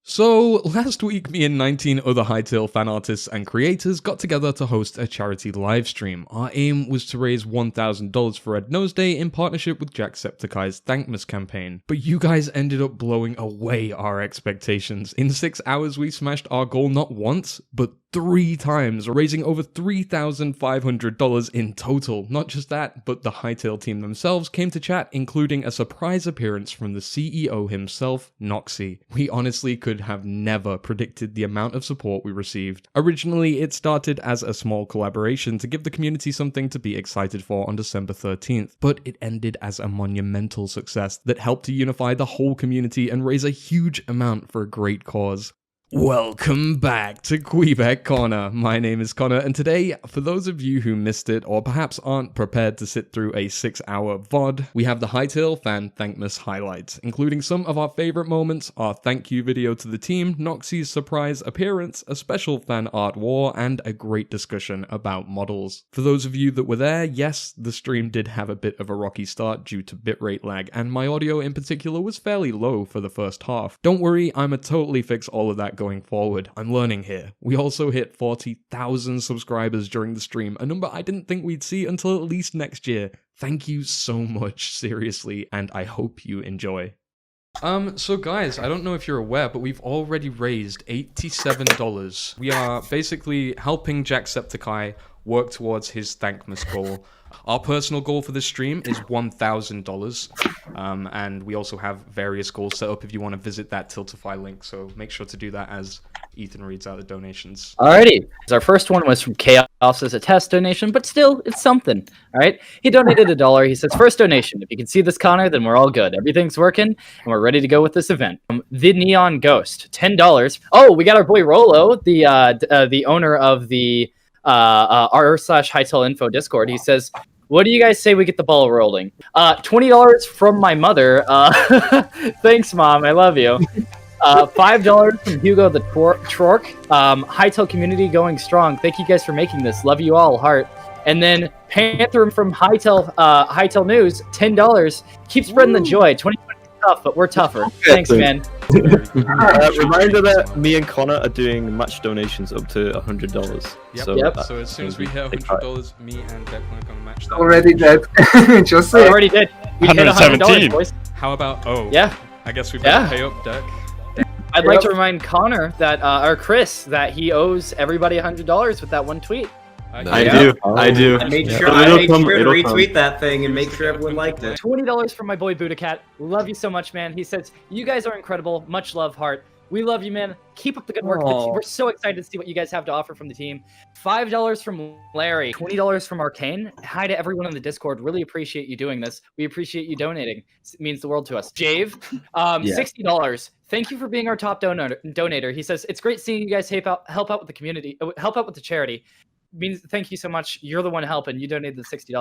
So, last week me and 19 other Hytale fan artists and creators got together to host a charity livestream. Our aim was to raise $1,000 for Red Nose Day in partnership with Jacksepticeye's Thankmas campaign. But you guys ended up blowing away our expectations. In 6 hours we smashed our goal not once, but 3 times, raising over $3,500 in total. Not just that, but the Hytale team themselves came to chat, including a surprise appearance from the CEO himself, Noxy. We honestly could have never predicted the amount of support we received. Originally, it started as a small collaboration to give the community something to be excited for on December 13th, but it ended as a monumental success that helped to unify the whole community and raise a huge amount for a great cause. Welcome back to Kweebec Corner. My name is Connor, and today, for those of you who missed it or perhaps aren't prepared to sit through a 6-hour VOD, we have the Hytale fan Thankmas highlights, including some of our favorite moments, our thank you video to the team, Noxy's surprise appearance, a special fan art war, and a great discussion about models. For those of you that were there, yes, the stream did have a bit of a rocky start due to bitrate lag, and my audio in particular was fairly low for the first half. Don't worry, I'ma totally fix all of that going forward. I'm learning here. We also hit 40,000 subscribers during the stream, a number I didn't think we'd see until at least next year. Thank you so much, seriously, and I hope you enjoy. So guys, I don't know if you're aware, but we've already raised $87. We are basically helping Jacksepticeye work towards his Thankmas goal. Our personal goal for this stream is $1,000, and we also have various goals set up if you want to visit that Tiltify link, so make sure to do that as Ethan reads out the donations. Alrighty, our first one was from Chaos as a test donation, but still, it's something. Alright, he donated $1. He says, first donation. If you can see this, Connor, then we're all good. Everything's working, and we're ready to go with this event. The Neon Ghost, $10. Oh, we got our boy Rolo, the owner of the r/Hytale info Discord. He says, what do you guys say we get the ball rolling? $20 from my mother. Thanks, Mom. I love you. $5 from Hugo the Trork. Hytale community going strong. Thank you guys for making this. Love you all. Heart. And then Panther from Hytale News. $10. Keep spreading the joy. 2020 is tough, but we're tougher. Thanks, man. Reminder that me and Connor are doing match donations up to $100. Yep. So as soon as we hit $100, me and Declan are gonna match that. Already dead. Just say. Already did. We hit $100, boys. How about? Oh. Yeah. I guess we better pay up, Deck. I'd like to remind Connor that, or Chris, that he owes everybody $100 with that one tweet. I do. I made sure to retweet that thing and make sure everyone liked it. $20 from my boy Budacat. Love you so much, man. He says, you guys are incredible. Much love, Heart. We love you, man. Keep up the good work. We're so excited to see what you guys have to offer from the team. $5 from Larry. $20 from Arcane. Hi to everyone in the Discord. Really appreciate you doing this. We appreciate you donating. It means the world to us. Jave, $60. Thank you for being our top donator. He says, it's great seeing you guys help out with the community, help out with the charity. Means thank you so much. You're the one helping. You donated the $60.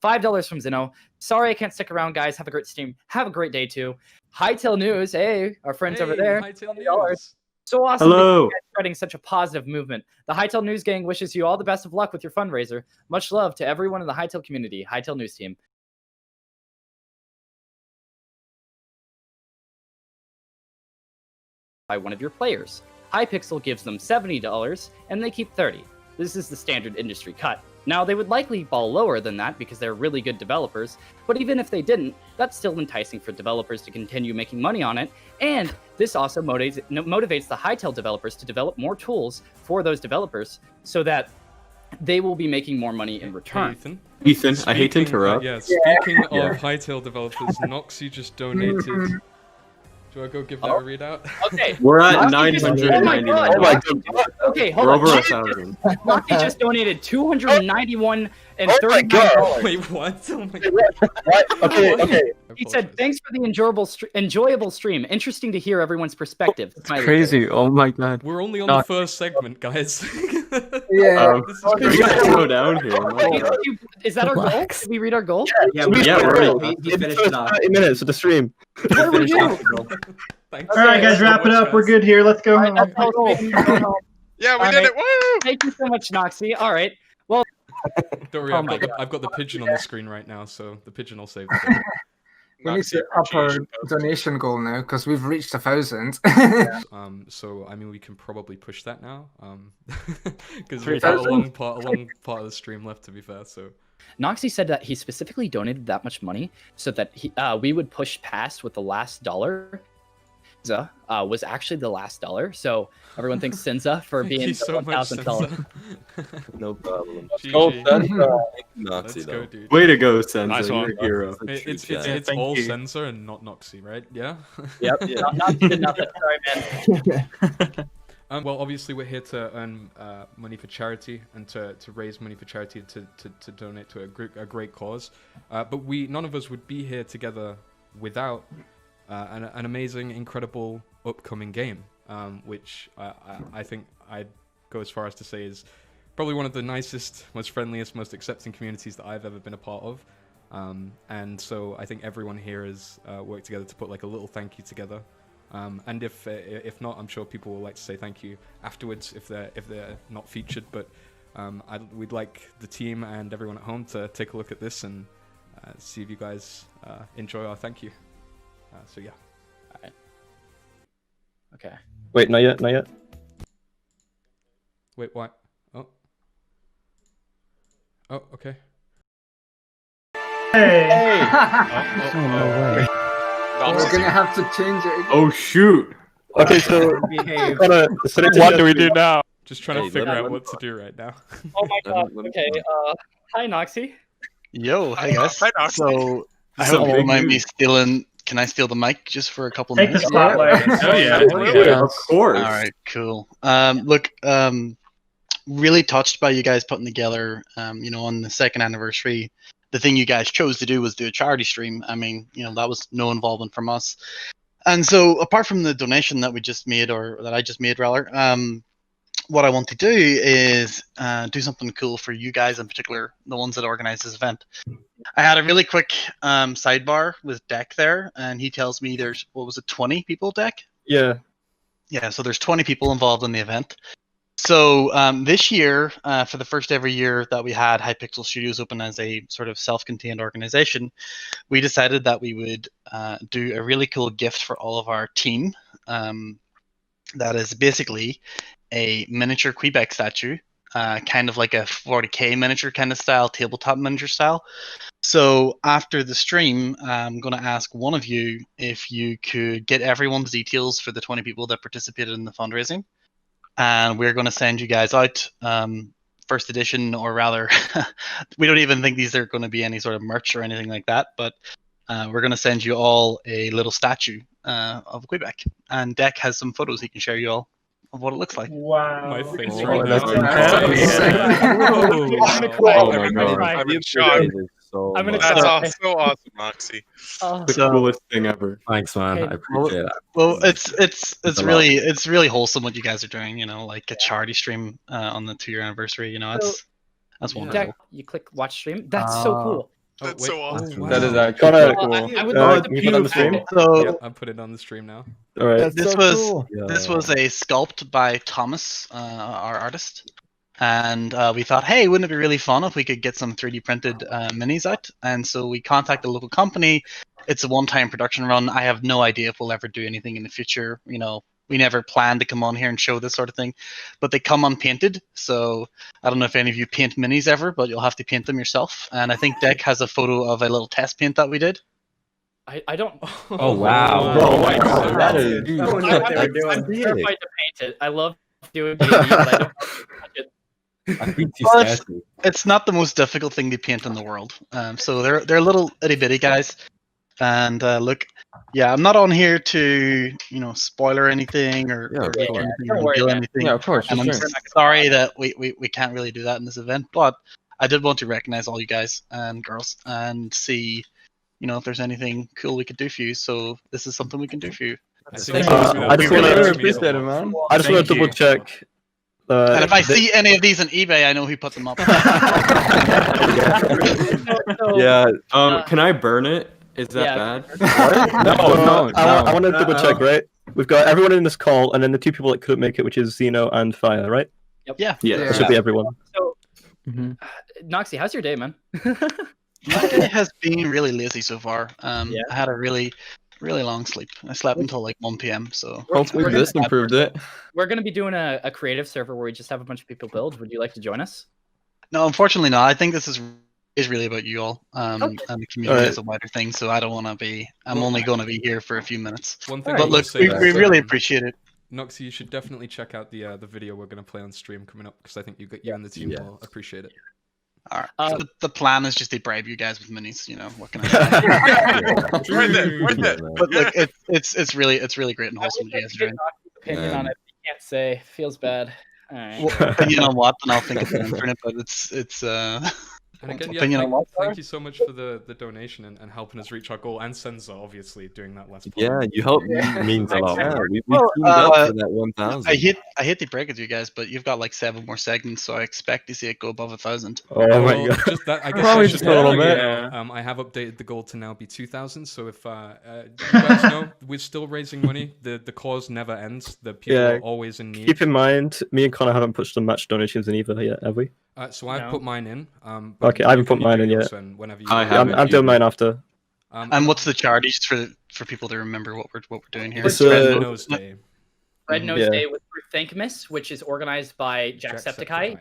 $5 from Zeno. Sorry I can't stick around, guys. Have a great stream. Have a great day too. Hytale News. Hey, our friends over there. Hytale News. So awesome. Hello. Spreading such a positive movement. The Hytale News gang wishes you all the best of luck with your fundraiser. Much love to everyone in the Hytale community. Hytale News team. By one of your players. Hypixel gives them $70 and they keep $30. This is the standard industry cut. Now, they would likely fall lower than that because they're really good developers, but even if they didn't, that's still enticing for developers to continue making money on it, and this also motivates the Hytale developers to develop more tools for those developers so that they will be making more money in return. Ethan, I hate to interrupt. Speaking of Hytale developers, Noxy just donated... Do I go give that a readout? Okay. We're at 999. Oh my god. Okay, hold on. We're over 1,000. Noxy just donated $291 and $39. God. Wait, what? Oh my god. Okay. He said, thanks for the enjoyable stream. Interesting to hear everyone's perspective. It's crazy. Oh my god. We're only on the first segment, guys. Yeah. We gotta slow down here. Is that our goal? Did we read our goal? Yeah, we're already. He finished it off. 30 minutes of the stream. What do we do? Alright guys, wrap it up. We're good here. Let's go home. Yeah, we did it. Woo! Thank you so much, Noxy. All right. Well, don't worry, I've got the pigeon on the screen right now, so the pigeon will save the day. We need to up our donation goal now because we've reached 1,000. So I mean, we can probably push that now. Because we've got a long part of the stream left, to be fair. So Noxy said that he specifically donated that much money so that we would push past with the last dollar. Was actually the last dollar, so everyone thanks Senza for being $1,000. No problem. Let's go, dude. Way to go, Senza. Nice You're one. a hero. It's all Senza and not Noxy, right? Yeah. Yep. Not did nothing. Sorry, man. Well, obviously we're here to earn money for charity and to raise money for charity to donate to a great cause. But none of us would be here together without an amazing, incredible upcoming game, which I think I'd go as far as to say is probably one of the nicest, most friendliest, most accepting communities that I've ever been a part of. And so I think everyone here has worked together to put like a little thank you together. And if not, I'm sure people will like to say thank you afterwards if they're not featured. But we'd like the team and everyone at home to take a look at this and see if you guys enjoy our thank you. So yeah. All right. Okay. Wait, not yet, not yet. Wait, what? Oh. Oh, okay. Hey! We're gonna have to change it. Oh shoot! Okay, so What do we do now? Just trying to figure out what to do right now. Oh my god. Okay. Hi, Noxy. Yo, hi guys. Hi, Noxy. So I hope you don't mind me stealing. Can I steal the mic just for a couple Take the minutes? spotlight. Oh yeah. of course. All right, cool. Look, really touched by you guys putting together, on the 2nd anniversary. The thing you guys chose to do was do a charity stream. I mean, that was no involvement from us. And so, apart from the donation that we just made, or that I just made, rather, what I want to do is do something cool for you guys in particular, the ones that organize this event. I had a really quick sidebar with Deck there, and he tells me there's, 20 people, Deck? Yeah. Yeah, so there's 20 people involved in the event. So this year, for the first ever year that we had Hypixel Studios open as a sort of self-contained organization, we decided that we would do a really cool gift for all of our team. That is basically a miniature Kweebec statue, kind of like a 40k miniature kind of style, tabletop miniature style. So after the stream, I'm going to ask one of you if you could get everyone's details for the 20 people that participated in the fundraising. And we're going to send you guys out first edition, or rather, we don't even think these are going to be any sort of merch or anything like that, but we're going to send you all a little statue of Kweebec. And Deck has some photos he can share you all of what it looks like. Wow. My face Oh, right that's now. Oh my god. I'm in shock. I'm gonna That's try. so awesome, Noxy. The coolest thing ever. Thanks, man. I appreciate it. Well, it's really wholesome what you guys are doing. Like a charity stream on the 2-year anniversary. That's wonderful. Deck, you click watch stream. That's so cool. That's so awesome. wow. That is actually cool. I would love to can you put it on the stream? So Yep, I'm putting it on the stream now. All right. this was a sculpt by Thomas, our artist. And we thought, hey, wouldn't it be really fun if we could get some 3D printed minis out? And so we contacted a local company. It's a one-time production run. I have no idea if we'll ever do anything in the future. We never planned to come on here and show this sort of thing. But they come unpainted. So I don't know if any of you paint minis ever, but you'll have to paint them yourself. And I think Deck has a photo of a little test paint that we did. I don't. Oh wow! Oh my god. That is. I'm terrified to paint it. I love doing D&D, but I don't. Well, it's not the most difficult thing to paint in the world. So they're little itty bitty guys. And look, I'm not on here to spoiler anything or reveal anything. Yeah, of course. And I'm sorry that we can't really do that in this event, but I did want to recognize all you guys and girls and see if there's anything cool we could do for you. So this is something we can do for you. I just want to appreciate it, man. I just want to double check. And if I see any of these on eBay, I know who put them up. Yeah. Can I burn it? Is that bad? No. I want to double check, right? We've got everyone in this call, and then the 2 people that couldn't make it, which is Zeno and Fire, right? Yeah. Yeah. It should be everyone. So, Noxy, how's your day, man? My day has been really lazy so far. Yeah. I had a really long sleep. I slept until like 1 p.m. So Hopefully this improved it. We're going to be doing a creative server where we just have a bunch of people build. Would you like to join us? no, unfortunately not. I think this is really about you all and the community as a wider thing. So I don't want to be. I'm only going to be here for a few minutes. One thing, But look, we really appreciate it. Noxy, you should definitely check out the video we're going to play on stream coming up because I think you and the team will appreciate it. All right. So the plan is just to bribe you guys with minis. You know what can I say? Right there. But look, it's really great and wholesome. You guys are doing. Opinion on it. Can't say. Feels bad. All right. Well, opinion on what? Then I'll think of the internet. But it's. And again, opinion on what? thank you so much for the donation and helping us reach our goal, and Senza obviously doing that last. Yeah, you helped me means a lot. Yeah, we Well, teamed up for that 1,000. I hate to break it to you guys, but you've got like 7 more segments, so I expect to see it go above 1,000. Oh my god. Just that, I guess Probably I should just a little let bit. you know, I have updated the goal to now be 2,000. So if you guys know, we're still raising money. The cause never ends. The people are always in need. Keep in mind, me and Connor haven't pushed some match donations in either yet, have we? So I've put mine in. Okay, I haven't put mine in yet. Whenever you I'm doing mine after. And what's the charity, just for people to remember what we're doing here? It's Red Nose Day. Red Nose Day with Thankmas, which is organized by Jacksepticeye.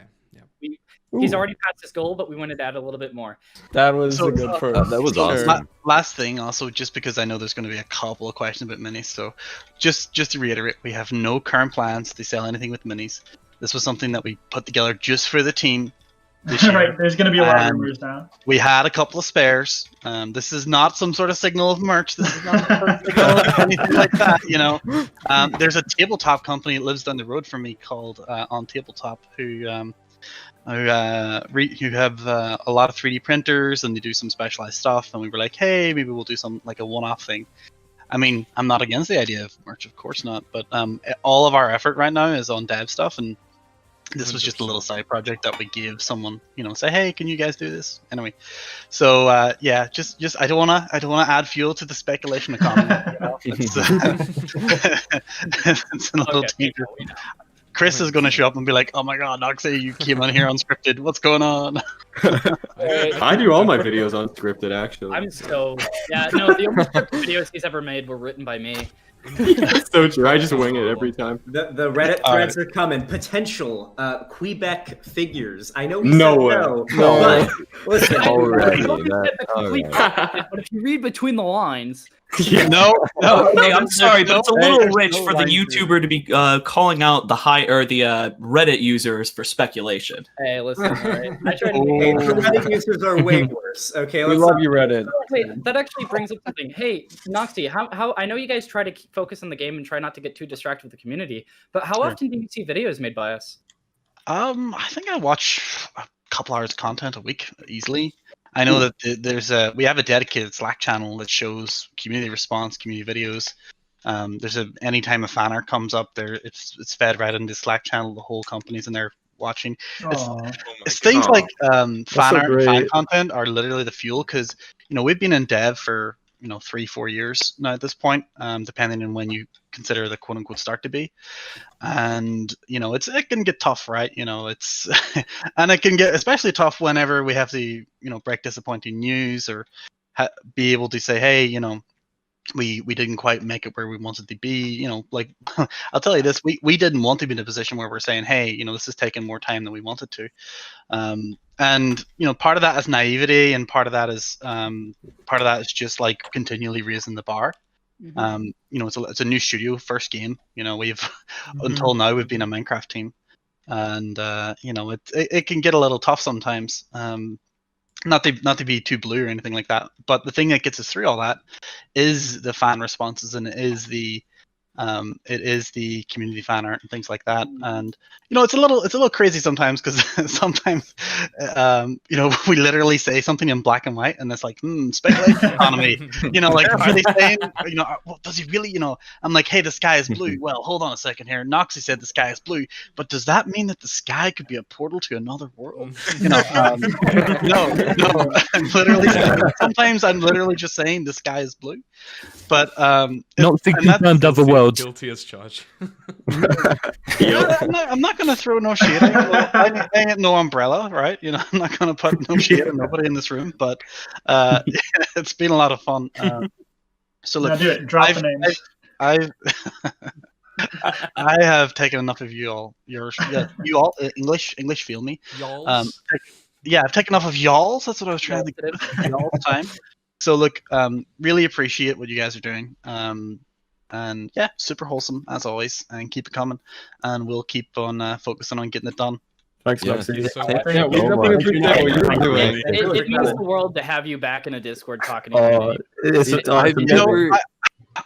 He's already passed his goal, but we wanted to add a little bit more. That was a good first. That was awesome. Last thing, also, just because I know there's going to be a couple of questions about minis, so just to reiterate, we have no current plans to sell anything with minis. This was something that we put together just for the team this year. Right, there's going to be a lot of rumors now. We had a couple of spares. This is not some sort of signal of merch. This is not some sort of signal of anything like that, you know. There's a tabletop company that lives down the road from me called On Tabletop who have a lot of 3D printers, and they do some specialized stuff, and we were like, hey, maybe we'll do some like a one-off thing. I mean, I'm not against the idea of merch, of course not, but all of our effort right now is on dev stuff, and this was just a little side project that we gave someone, you know, say, hey, can you guys do this? Anyway, so yeah, just I don't wanna add fuel to the speculation economy. You know? It's a little dangerous. Chris is going to show up and be like, oh my god, Noxy, you came on here unscripted. What's going on? I do all my videos unscripted, actually. The only scripted videos he's ever made were written by me. That's so true. I just wing it every time. The Reddit threads are coming. Potential Kweebec figures. I know we No said way. no, but listen. But if you read between the lines, No. Hey, I'm sorry, but it's a little rich for the YouTuber to be calling out the Reddit users for speculation. Hey, listen. All right. Reddit users are way worse. Okay, We love you, Reddit. Wait, that actually brings up something. Hey, Noxy, how I know you guys try to focus on the game and try not to get too distracted with the community, but how often do you see videos made by us? I think I watch a couple hours of content a week easily. I know that we have a dedicated Slack channel that shows community response, community videos. Anytime a fan art comes up there, it's fed right into the Slack channel. The whole company's in there watching. It's things like fan art and fan content are literally the fuel, because we've been in dev for 3-4 years now at this point, depending on when you consider the quote unquote start to be. And it can get tough, right? It's and it can get especially tough whenever we have to break disappointing news or be able to say, hey, we didn't quite make it where we wanted to be. Like I'll tell you this, we didn't want to be in a position where we're saying, hey, this is taking more time than we wanted to. And part of that is naivety, and part of that is just like continually raising the bar. It's a new studio, first game. We've until now we've been a Minecraft team, and it can get a little tough sometimes. Not to be too blue or anything like that, but the thing that gets us through all that is the fan responses, and it is the community fan art and things like that. And it's a little crazy sometimes, because sometimes we literally say something in black and white, and it's like speculation economy. Like, are they saying well, does he really? I'm like, hey, the sky is blue. Well, hold on a second here. Noxy said the sky is blue, but does that mean that the sky could be a portal to another world? No. Sometimes I'm literally just saying the sky is blue, but not confirmed other world. loads. Guilty as charged. I'm not gonna throw no shade. I ain't no umbrella, right? You know, I'm not gonna put no shade on nobody in this room. But it's been a lot of fun. So look, Now do it. Drop the names. I have taken enough of you all. You all English feel me. Y'alls. Yeah, I've taken enough of y'alls. That's what I was trying to think of y'all's time. So look, really appreciate what you guys are doing. And yeah, super wholesome as always, and keep it coming. And we'll keep on focusing on getting it done. Thanks, Thank you Noxy. so much. Yeah, we definitely appreciate what you're doing. It means the world to have you back in a Discord talking to Oh,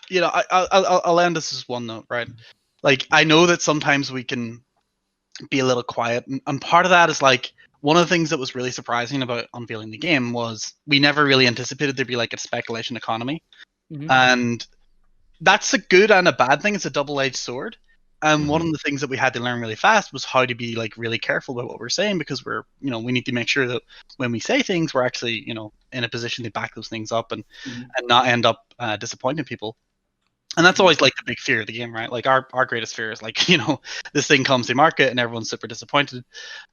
you. I'll end this as one note, right? Like, I know that sometimes we can be a little quiet, and part of that is like, one of the things that was really surprising about unveiling the game was we never really anticipated there'd be like a speculation economy. And that's a good and a bad thing. It's a double-edged sword. And one of the things that we had to learn really fast was how to be like really careful about what we're saying, because we need to make sure that when we say things, we're actually, in a position to back those things up and not end up disappointing people. And that's always like the big fear of the game, right? Like our greatest fear is like, this thing comes to market and everyone's super disappointed.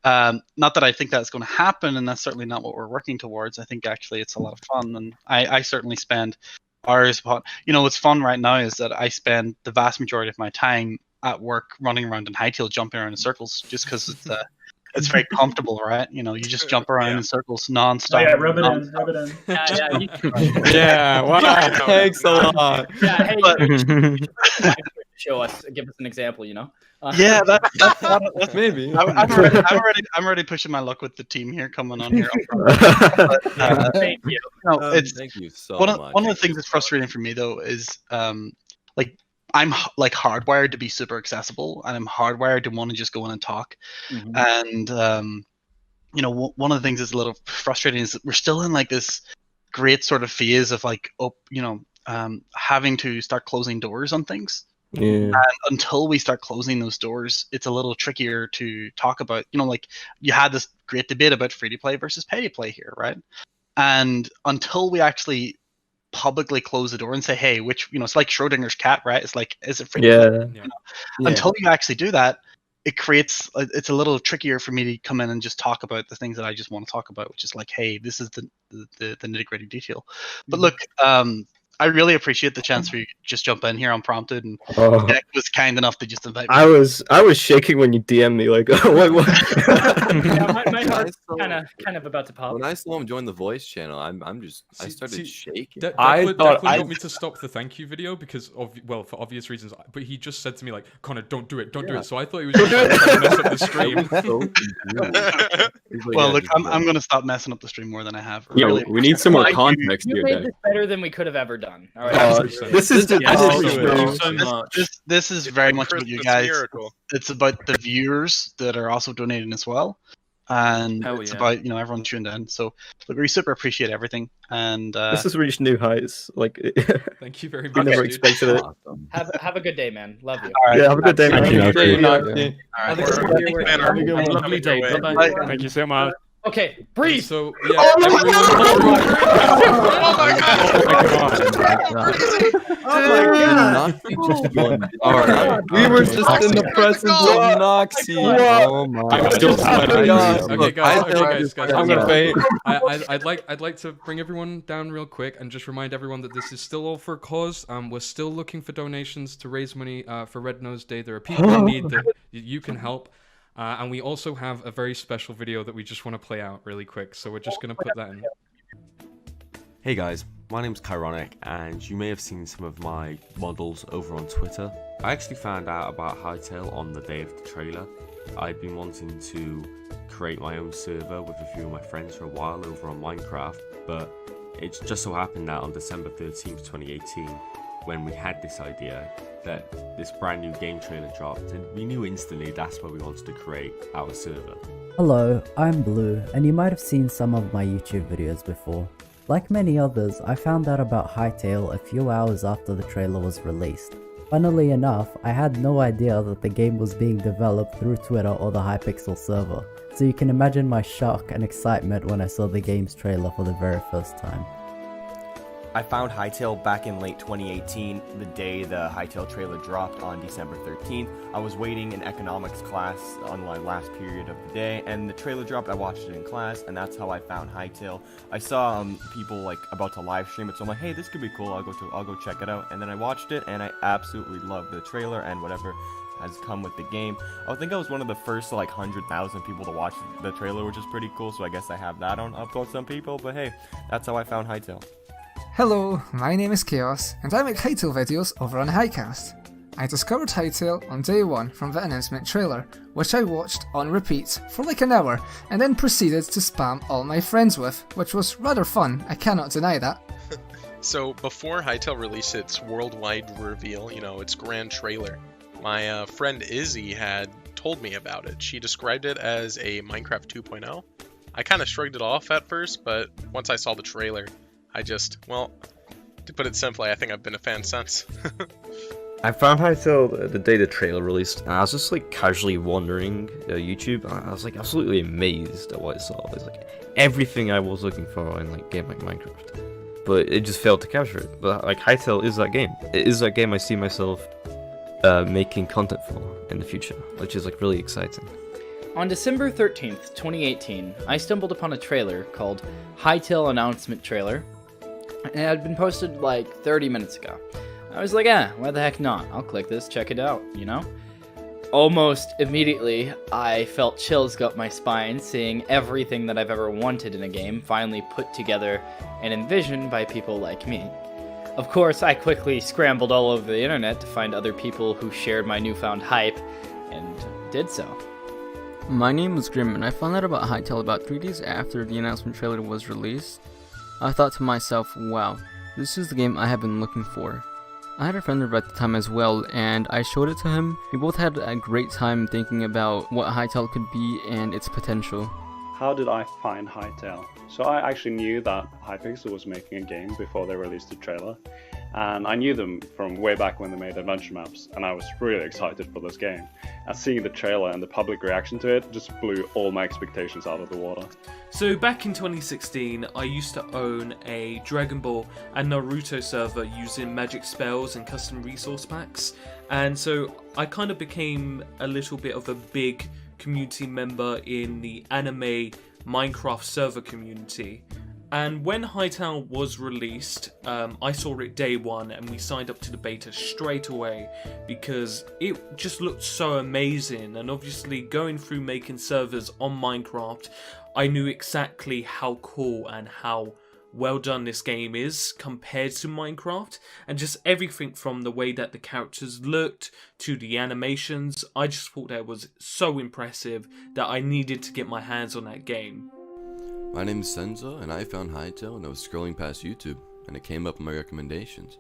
Not that I think that's going to happen, and that's certainly not what we're working towards. I think actually it's a lot of fun, and I certainly spend hours upon. What's fun right now is that I spend the vast majority of my time at work running around in Hytale, jumping around in circles, just because it's very comfortable, right? You just jump around in circles nonstop. Oh, yeah, rub it in. Yeah, wow. Thanks a lot. Yeah, hey, show us, give us an example, Yeah, that's maybe. I'm already pushing my luck with the team here coming on here. Thank you. Thank you so one much. One of the things that's frustrating for me though is like I'm like hardwired to be super accessible, and I'm hardwired to want to just go in and talk. And one of the things that's a little frustrating is that we're still in like this great sort of phase of like having to start closing doors on things. Yeah. And until we start closing those doors, it's a little trickier to talk about. Like you had this great debate about free to play versus pay to play here, right? And until we actually publicly close the door and say, hey, which, it's like Schrodinger's cat, right? It's like, is it free to play? Until you actually do that, it's a little trickier for me to come in and just talk about the things that I just want to talk about, which is like, hey, this is the nitty-gritty detail. But look, I really appreciate the chance for you to just jump in here unprompted, and Nick was kind enough to just invite me. I was shaking when you DM me, like, what? Yeah, my heart's kind of about to pop. When I saw him join the voice channel, I started shaking. Declan got me to stop the thank you video because for obvious reasons. But he just said to me like, Connor, don't do it. So I thought he was just trying to mess up the stream. Well, look, I'm going to stop messing up the stream more than I have. Yeah, we need some more context you here. made this better than we could have ever done. All right. This is very much about you guys. It's about the viewers that are also donating as well, and it's about everyone tuned in. So look, we super appreciate everything, and this has reached new heights. Like, thank you very much. We never expected it. Awesome. Have a good day, man. Love you. All right, have a good day, man. Have a lovely day. Bye-bye. Thank you so much. Okay, breathe. So yeah. Alright. We were just in the presence of Noxy. Oh my. I'm still sweating. Okay, guys. I'm gonna faint. I'd like to bring everyone down real quick and just remind everyone that this is still all for a cause. We're still looking for donations to raise money for Red Nose Day. There are people in need that you can help. And we also have a very special video that we just want to play out really quick, so we're just going to put that in. Hey guys, my name's Chironic, and you may have seen some of my models over on Twitter. I actually found out about Hytale on the day of the trailer. I'd been wanting to create my own server with a few of my friends for a while over on Minecraft, but it just so happened that on December 13th, 2018, when we had this idea, that this brand new game trailer dropped, and we knew instantly that's where we wanted to create our server. Hello, I'm Blue, and you might have seen some of my YouTube videos before. Like many others, I found out about Hytale a few hours after the trailer was released. Funnily enough, I had no idea that the game was being developed through Twitter or the Hypixel server, so you can imagine my shock and excitement when I saw the game's trailer for the very first time. I found Hytale back in late 2018, the day the Hytale trailer dropped on December 13th. I was waiting in economics class on my last period of the day, and the trailer dropped. I watched it in class, and that's how I found Hytale. I saw people like about to live stream it, so I'm like, hey, this could be cool. I'll go check it out. And then I watched it, and I absolutely loved the trailer and whatever has come with the game. I think I was one of the first like 100,000 people to watch the trailer, which is pretty cool. So I guess I have that on up close some people. But hey, that's how I found Hytale. Hello, my name is Chaos, and I make Hytale videos over on Hycast. I discovered Hytale on day one from the announcement trailer, which I watched on repeat for like an hour, and then proceeded to spam all my friends with, which was rather fun, I cannot deny that. So before Hytale released its worldwide reveal, its grand trailer, my friend Izzy had told me about it. She described it as a Minecraft 2.0. I kind of shrugged it off at first, but once I saw the trailer, well, to put it simply, I think I've been a fan since. I found Hytale the day the trailer released, and I was just like casually wandering YouTube, and I was like absolutely amazed at what I saw. It was like everything I was looking for in like a game like Minecraft, but it just failed to capture it. But like Hytale is that game. It is that game I see myself making content for in the future, which is like really exciting. On December 13th, 2018, I stumbled upon a trailer called Hytale Announcement Trailer, and it had been posted like 30 minutes ago. I was like, why the heck not? I'll click this, check it out, Almost immediately, I felt chills go up my spine seeing everything that I've ever wanted in a game finally put together and envisioned by people like me. Of course, I quickly scrambled all over the internet to find other people who shared my newfound hype, and did so. My name is Grim, and I found out about Hytale about 3 days after the announcement trailer was released. I thought to myself, wow, this is the game I have been looking for. I had a friend over at the time as well, and I showed it to him. We both had a great time thinking about what Hytale could be and its potential. How did I find Hytale? So I actually knew that Hypixel was making a game before they released the trailer, and I knew them from way back when they made adventure maps, and I was really excited for this game. And seeing the trailer and the public reaction to it just blew all my expectations out of the water. So back in 2016, I used to own a Dragon Ball and Naruto server using magic spells and custom resource packs, and so I kind of became a little bit of a big community member in the anime Minecraft server community. And when Hytale was released, I saw it day one and we signed up to the beta straight away because it just looked so amazing. And obviously going through making servers on Minecraft, I knew exactly how cool and how well done this game is compared to Minecraft, and just everything from the way that the characters looked to the animations. I just thought that was so impressive that I needed to get my hands on that game. My name is Senzo, and I found Hytale and I was scrolling past YouTube, and it came up in my recommendations.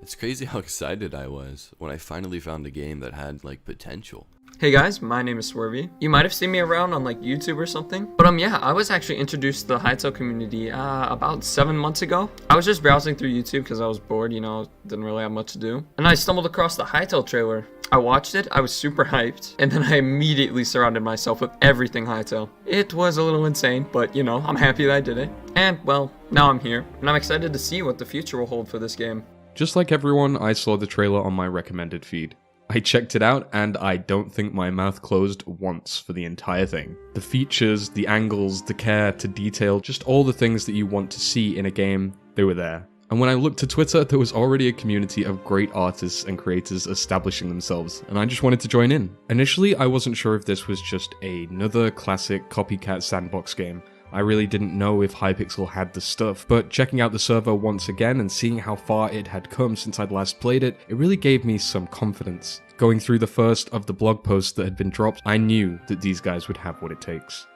It's crazy how excited I was when I finally found a game that had like potential. Hey guys, my name is Swervy. You might have seen me around on like YouTube or something. But yeah, I was actually introduced to the Hytale community about 7 months ago. I was just browsing through YouTube because I was bored, didn't really have much to do. And I stumbled across the Hytale trailer. I watched it, I was super hyped, and then I immediately surrounded myself with everything Hytale. It was a little insane, but I'm happy that I did it. And well, now I'm here, and I'm excited to see what the future will hold for this game. Just like everyone, I saw the trailer on my recommended feed. I checked it out, and I don't think my mouth closed once for the entire thing. The features, the angles, the care to detail, just all the things that you want to see in a game, they were there. And when I looked to Twitter, there was already a community of great artists and creators establishing themselves, and I just wanted to join in. Initially, I wasn't sure if this was just another classic copycat sandbox game. I really didn't know if Hypixel had the stuff, but checking out the server once again and seeing how far it had come since I'd last played it, it really gave me some confidence. Going through the first of the blog posts that had been dropped, I knew that these guys would have what it takes.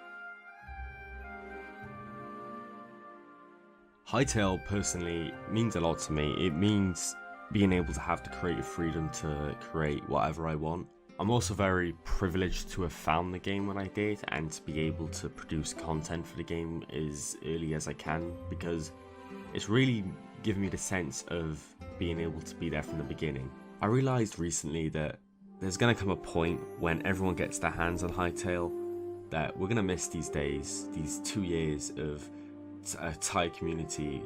Hytale personally means a lot to me. It means being able to have the creative freedom to create whatever I want. I'm also very privileged to have found the game when I did and to be able to produce content for the game as early as I can, because it's really given me the sense of being able to be there from the beginning. I realised recently that there's going to come a point when everyone gets their hands on Hytale that we're going to miss these days, these 2 years of a Thai community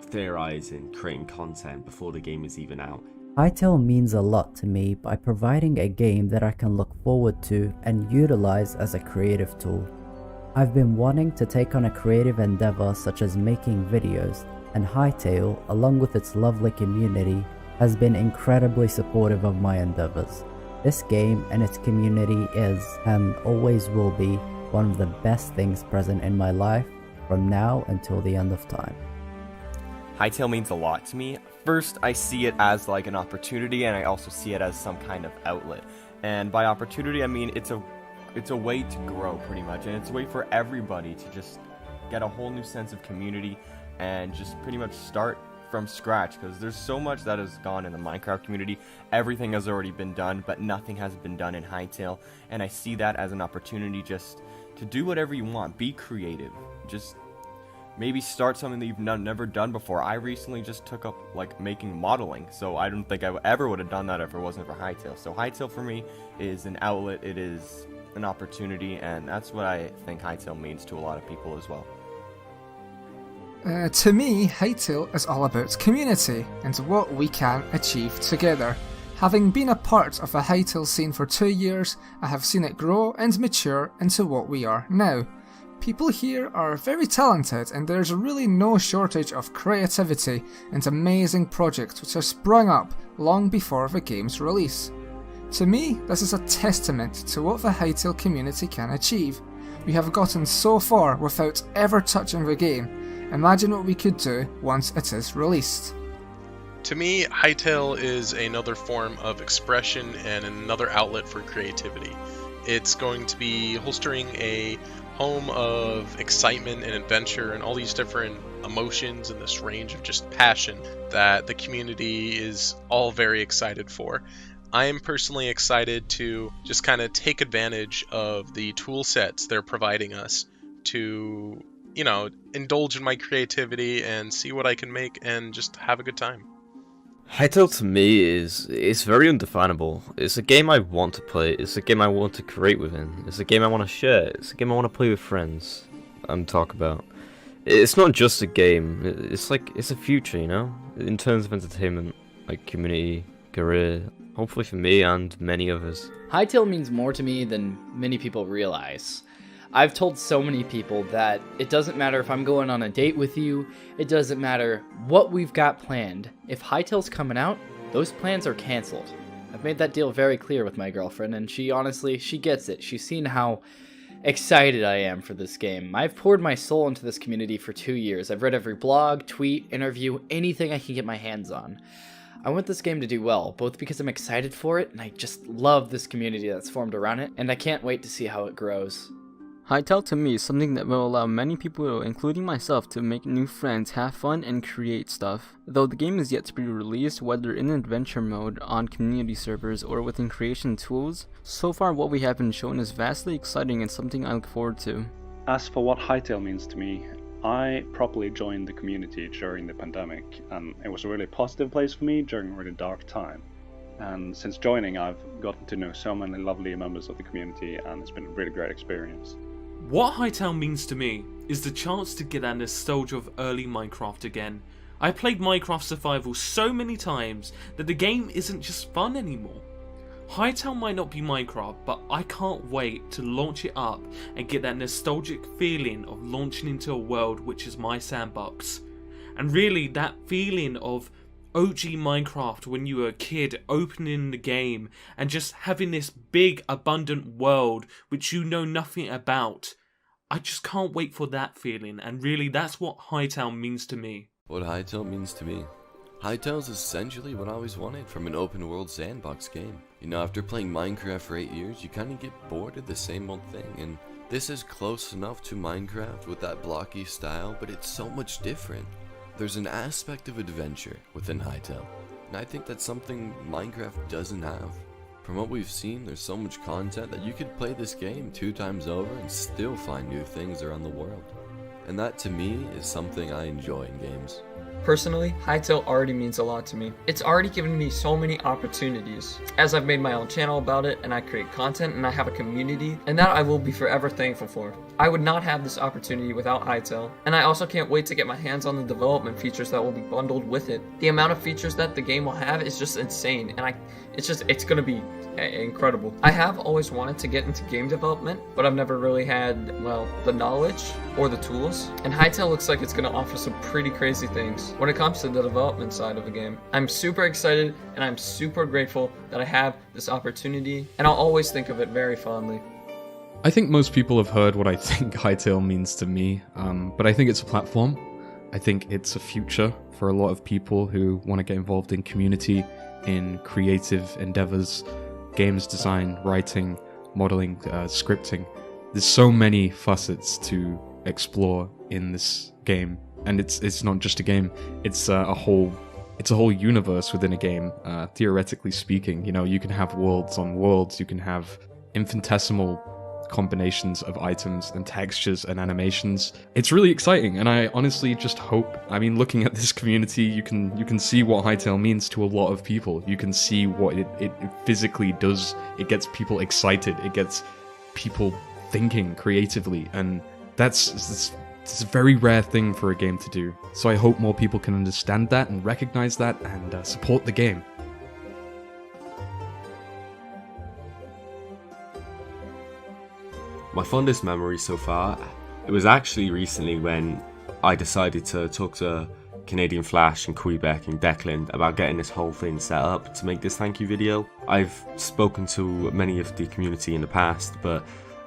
theorizing, creating content before the game is even out. Hytale means a lot to me by providing a game that I can look forward to and utilize as a creative tool. I've been wanting to take on a creative endeavor such as making videos, and Hytale, along with its lovely community, has been incredibly supportive of my endeavors. This game and its community is, and always will be, one of the best things present in my life from now until the end of time. Hytale means a lot to me. First, I see it as like an opportunity, and I also see it as some kind of outlet. And by opportunity, I mean it's a way to grow pretty much, and it's a way for everybody to just get a whole new sense of community and just pretty much start from scratch, because there's so much that has gone in the Minecraft community. Everything has already been done, but nothing has been done in Hytale, and I see that as an opportunity just to do whatever you want, be creative, just maybe start something that you've never done before. I recently just took up like making modeling, so I don't think I ever would have done that if it wasn't for Hytale. So Hytale for me is an outlet, it is an opportunity, and that's what I think Hytale means to a lot of people as well. To me, Hytale is all about community and what we can achieve together. Having been a part of the Hytale scene for 2 years, I have seen it grow and mature into what we are now. People here are very talented, and there's really no shortage of creativity and amazing projects which have sprung up long before the game's release. To me, this is a testament to what the Hytale community can achieve. We have gotten so far without ever touching the game. Imagine what we could do once it is released. To me, Hytale is another form of expression and another outlet for creativity. It's going to be holstering a home of excitement and adventure and all these different emotions and this range of just passion that the community is all very excited for. I am personally excited to just kind of take advantage of the tool sets they're providing us to, you know, indulge in my creativity and see what I can make and just have a good time. Hytale to me is very undefinable. It's a game I want to play. It's a game I want to create within. It's a game I want to share. It's a game I want to play with friends and talk about. It's not just a game. It's like it's a future, you know, in terms of entertainment, like community, career. Hopefully for me and many others. Hytale means more to me than many people realize. I've told so many people that it doesn't matter if I'm going on a date with you, it doesn't matter what we've got planned. If Hytale's coming out, those plans are cancelled. I've made that deal very clear with my girlfriend, and she gets it. She's seen how excited I am for this game. I've poured my soul into this community for 2 years. I've read every blog, tweet, interview, anything I can get my hands on. I want this game to do well, both because I'm excited for it, and I just love this community that's formed around it, and I can't wait to see how it grows. Hytale to me is something that will allow many people, including myself, to make new friends, have fun, and create stuff. Though the game is yet to be released, whether in adventure mode, on community servers, or within creation tools, so far what we have been shown is vastly exciting and something I look forward to. As for what Hytale means to me, I properly joined the community during the pandemic, and it was a really positive place for me during a really dark time. And since joining, I've gotten to know so many lovely members of the community, and it's been a really great experience. What Hytale means to me is the chance to get that nostalgia of early Minecraft again. I played Minecraft Survival so many times that the game isn't just fun anymore. Hytale might not be Minecraft, but I can't wait to launch it up and get that nostalgic feeling of launching into a world which is my sandbox. And really that feeling of OG Minecraft when you were a kid, opening the game and just having this big abundant world which you know nothing about. I just can't wait for that feeling, and really that's what Hytale means to me. What Hytale means to me? Hytale is essentially what I always wanted from an open world sandbox game. You know, after playing Minecraft for 8 years, you kind of get bored of the same old thing, and this is close enough to Minecraft with that blocky style, but it's so much different. There's an aspect of adventure within Hytale, and I think that's something Minecraft doesn't have. From what we've seen, there's so much content that you could play this game 2 times over and still find new things around the world. And that to me is something I enjoy in games. Personally, Hytale already means a lot to me. It's already given me so many opportunities, as I've made my own channel about it, and I create content, and I have a community, and that I will be forever thankful for. I would not have this opportunity without Hytale, and I also can't wait to get my hands on the development features that will be bundled with it. The amount of features that the game will have is just insane, and it's gonna be incredible. I have always wanted to get into game development, but I've never really had, well, the knowledge or the tools, and Hytale looks like it's gonna offer some pretty crazy things when it comes to the development side of the game. I'm super excited, and I'm super grateful that I have this opportunity, and I'll always think of it very fondly. I think most people have heard what I think Hytale means to me, but I think it's a platform. I think it's a future for a lot of people who want to get involved in community, in creative endeavors, games design, writing, modeling, scripting. There's so many facets to explore in this game, and it's not just a game. It's a whole universe within a game. Theoretically speaking, you know, you can have worlds on worlds. You can have infinitesimal combinations of items and textures and animations. It's really exciting, and I honestly just hope, I mean, looking at this community, you can see what Hytale means to a lot of people. You can see what it physically does. It gets people excited. It gets people thinking creatively, and it's a very rare thing for a game to do. So I hope more people can understand that and recognize that and support the game. My fondest memory so far, it was actually recently when I decided to talk to Canadian Flash and Kweebec and Declan about getting this whole thing set up to make this thank you video. I've spoken to many of the community in the past, but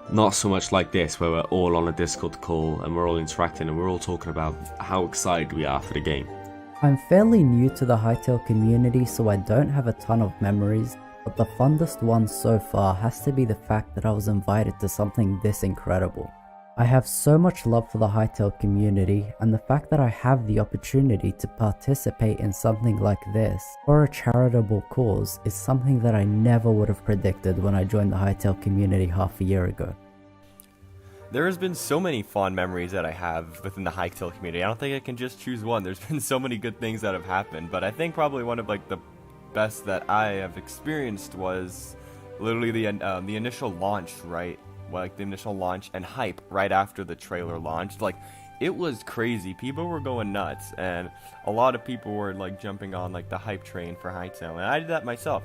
not so much like this, where we're all on a Discord call and we're all interacting and we're all talking about how excited we are for the game. I'm fairly new to the Hytale community, so I don't have a ton of memories, but the fondest one so far has to be the fact that I was invited to something this incredible. I have so much love for the Hytale community, and the fact that I have the opportunity to participate in something like this for a charitable cause is something that I never would have predicted when I joined the Hytale community half a year ago. There has been so many fond memories that I have within the Hytale community. I don't think I can just choose one. There's been so many good things that have happened, but I think probably one of like the best that I have experienced was literally the initial launch, right? Like the initial launch and hype right after the trailer launched. Like, it was crazy. People were going nuts, and a lot of people were like jumping on like the hype train for Hytale, and I did that myself.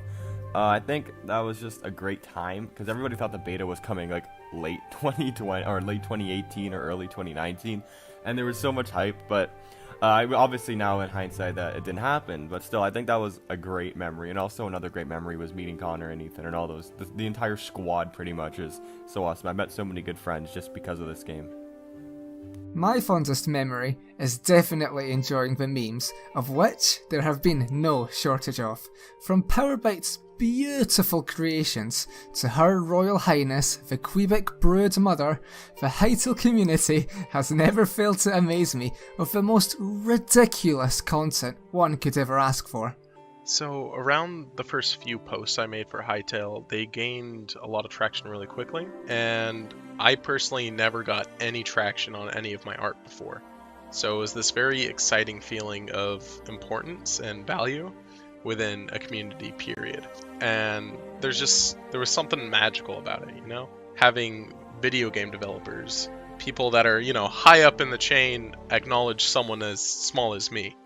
I think that was just a great time because everybody thought the beta was coming like late 2020 or late 2018 or early 2019, and there was so much hype. But obviously now in hindsight that it didn't happen, but still I think that was a great memory. And also another great memory was meeting Connor and Ethan and all those, the entire squad pretty much is so awesome. I met so many good friends just because of this game. My fondest memory is definitely enjoying the memes, of which there have been no shortage of. From Powerbite's beautiful creations to Her Royal Highness, the Kweebec Brood Mother, the Hytale community has never failed to amaze me with the most ridiculous content one could ever ask for. So around the first few posts I made for Hytale, they gained a lot of traction really quickly, and I personally never got any traction on any of my art before. So it was this very exciting feeling of importance and value within a community, period. And there was something magical about it, you know? Having video game developers, people that are, you know, high up in the chain, acknowledge someone as small as me.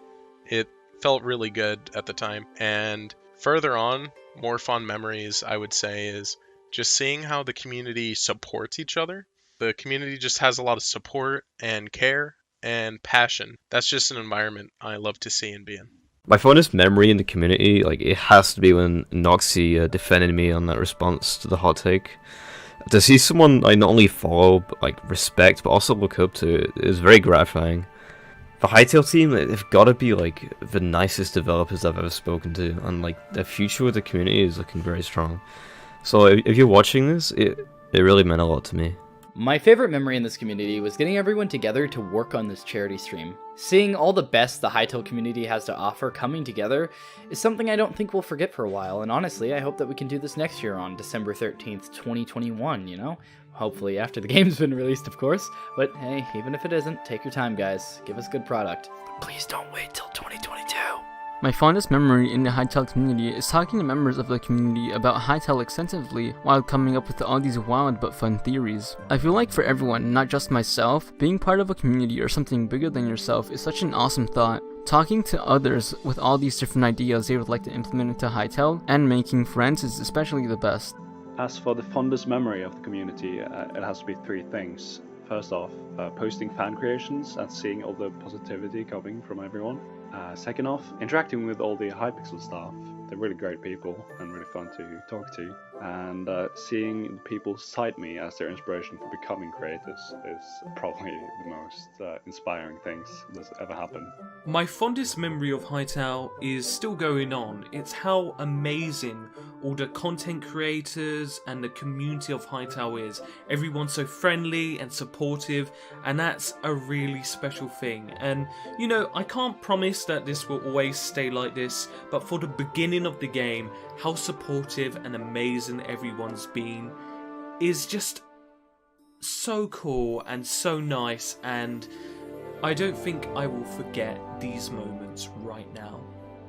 It felt really good at the time. And further on, more fond memories, I would say, is just seeing how the community supports each other. The community just has a lot of support and care and passion. That's just an environment I love to see and be in. My fondest memory in the community, like, it has to be when Noxy defended me on that response to the hot take. To see someone I not only follow, but, like, respect, but also look up to, is very gratifying. The Hytale team, they've got to be, like, the nicest developers I've ever spoken to, and, like, the future with the community is looking very strong. So if you're watching this, it really meant a lot to me. My favorite memory in this community was getting everyone together to work on this charity stream. Seeing all the best the Hytale community has to offer coming together is something I don't think we'll forget for a while, and honestly, I hope that we can do this next year on December 13th, 2021, you know? Hopefully after the game's been released, of course, but hey, even if it isn't, take your time, guys. Give us good product. Please don't wait till 2022. My fondest memory in the Hytale community is talking to members of the community about Hytale extensively while coming up with all these wild but fun theories. I feel like for everyone, not just myself, being part of a community or something bigger than yourself is such an awesome thought. Talking to others with all these different ideas they would like to implement into Hytale and making friends is especially the best. As for the fondest memory of the community, it has to be three things. First off, posting fan creations and seeing all the positivity coming from everyone. Second off, interacting with all the Hypixel staff. They're really great people and really fun to talk to. And seeing people cite me as their inspiration for becoming creators is probably the most inspiring things that's ever happened. My fondest memory of Hytale is still going on. It's how amazing all the content creators and the community of Hytale is. Everyone's so friendly and supportive, and that's a really special thing. And you know, I can't promise that this will always stay like this, but for the beginning of the game, how supportive and amazing everyone's been is just so cool and so nice, and I don't think I will forget these moments right now.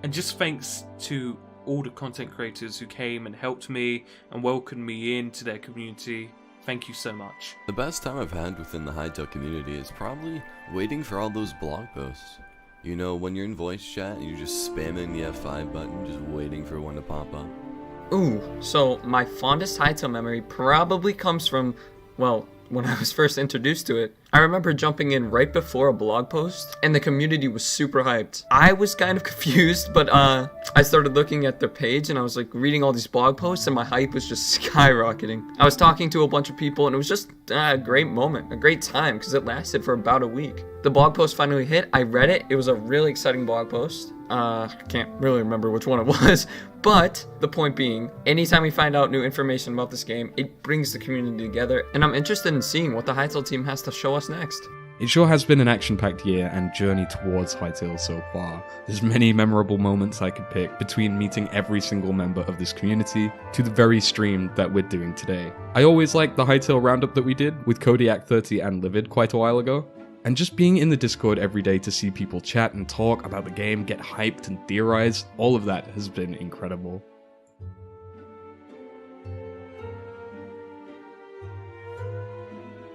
And just thanks to all the content creators who came and helped me and welcomed me into their community. Thank you so much. The best time I've had within the Hytale community is probably waiting for all those blog posts. You know, when you're in voice chat and you're just spamming the F5 button, just waiting for one to pop up. Ooh, so my fondest Hytale memory probably comes from, well, when I was first introduced to it. I remember jumping in right before a blog post, and the community was super hyped. I was kind of confused, but I started looking at their page, and I was like reading all these blog posts, and my hype was just skyrocketing. I was talking to a bunch of people, and it was just a great moment, a great time, because it lasted for about a week. The blog post finally hit, I read it, it was a really exciting blog post. I can't really remember which one it was, but the point being, anytime we find out new information about this game, it brings the community together, and I'm interested in seeing what the Hytale team has to show us next. It sure has been an action-packed year and journey towards Hytale so far. There's many memorable moments I could pick, between meeting every single member of this community to the very stream that we're doing today. I always liked the Hytale roundup that we did with Kodiak30 and Livid quite a while ago. And just being in the Discord every day to see people chat and talk about the game, get hyped and theorize, all of that has been incredible.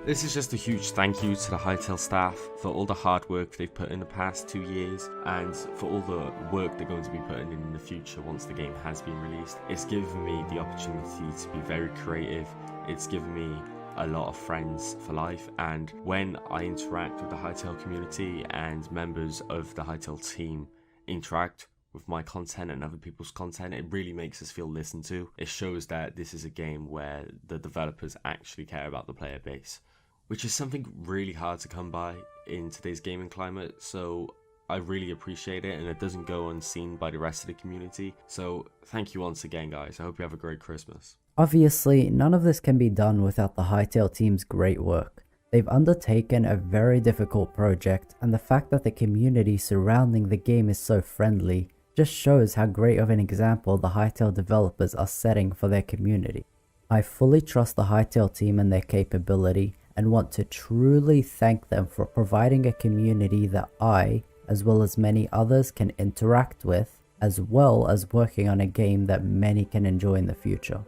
This is just a huge thank you to the Hytale staff for all the hard work they've put in the past 2 years and for all the work they're going to be putting in the future once the game has been released. It's given me the opportunity to be very creative, it's given me a lot of friends for life, and when I interact with the Hytale community and members of the Hytale team interact with my content and other people's content, it really makes us feel listened to. It shows that this is a game where the developers actually care about the player base, which is something really hard to come by in today's gaming climate, so I really appreciate it, and it doesn't go unseen by the rest of the community. So thank you once again, guys. I hope you have a great Christmas. Obviously, none of this can be done without the Hytale team's great work. They've undertaken a very difficult project, and the fact that the community surrounding the game is so friendly just shows how great of an example the Hytale developers are setting for their community. I fully trust the Hytale team and their capability, and want to truly thank them for providing a community that I, as well as many others, can interact with, as well as working on a game that many can enjoy in the future.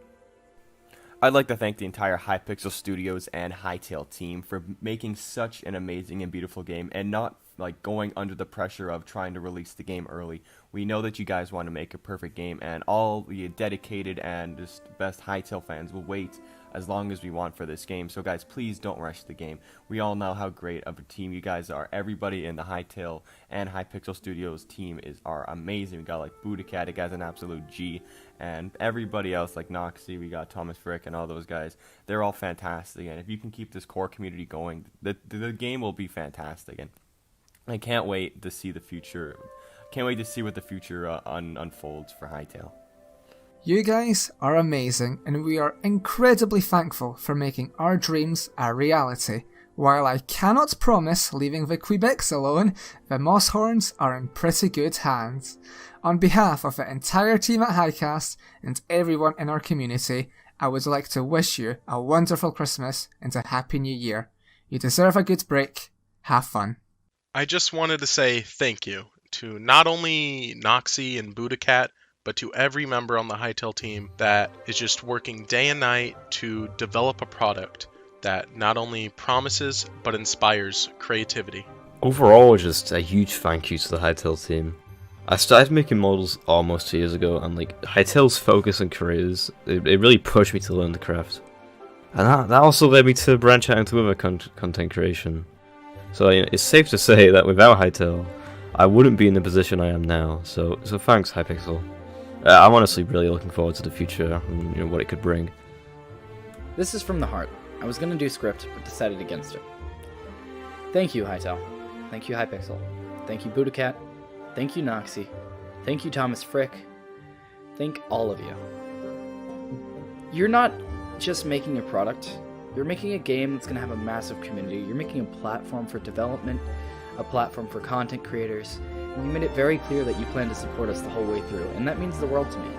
I'd like to thank the entire Hypixel Studios and Hytale team for making such an amazing and beautiful game, and not like going under the pressure of trying to release the game early. We know that you guys want to make a perfect game, and all the dedicated and just best Hytale fans will wait as long as we want for this game. So guys, please don't rush the game. We all know how great of a team you guys are. Everybody in the Hytale and Hypixel Studios team are amazing. We got like Budacat, the guy's an absolute G, and everybody else like Noxy, we got Thomas Frick and all those guys. They're all fantastic, and if you can keep this core community going, the game will be fantastic, and I can't wait to see the future. Can't wait to see what the future unfolds for Hytale. You guys are amazing, and we are incredibly thankful for making our dreams a reality. While I cannot promise leaving the Quebecs alone, the Mosshorns are in pretty good hands. On behalf of the entire team at Highcast and everyone in our community, I would like to wish you a wonderful Christmas and a Happy New Year. You deserve a good break. Have fun. I just wanted to say thank you to not only Noxy and Budacat, but to every member on the Hytale team that is just working day and night to develop a product that not only promises but inspires creativity. Overall, just a huge thank you to the Hytale team. I started making models almost 2 years ago, and like Hytale's focus on careers, it really pushed me to learn the craft. And that also led me to branch out into other content creation. So it's safe to say that without Hytale, I wouldn't be in the position I am now. So thanks, Hypixel. I'm honestly really looking forward to the future and what it could bring. This is from the heart. I was gonna do script, but decided against it. Thank you, Hytale. Thank you, Hypixel. Thank you, Budacat. Thank you, Noxy. Thank you, Thomas Frick. Thank all of you. You're not just making a product. You're making a game that's gonna have a massive community. You're making a platform for development, a platform for content creators, and you made it very clear that you plan to support us the whole way through, and that means the world to me.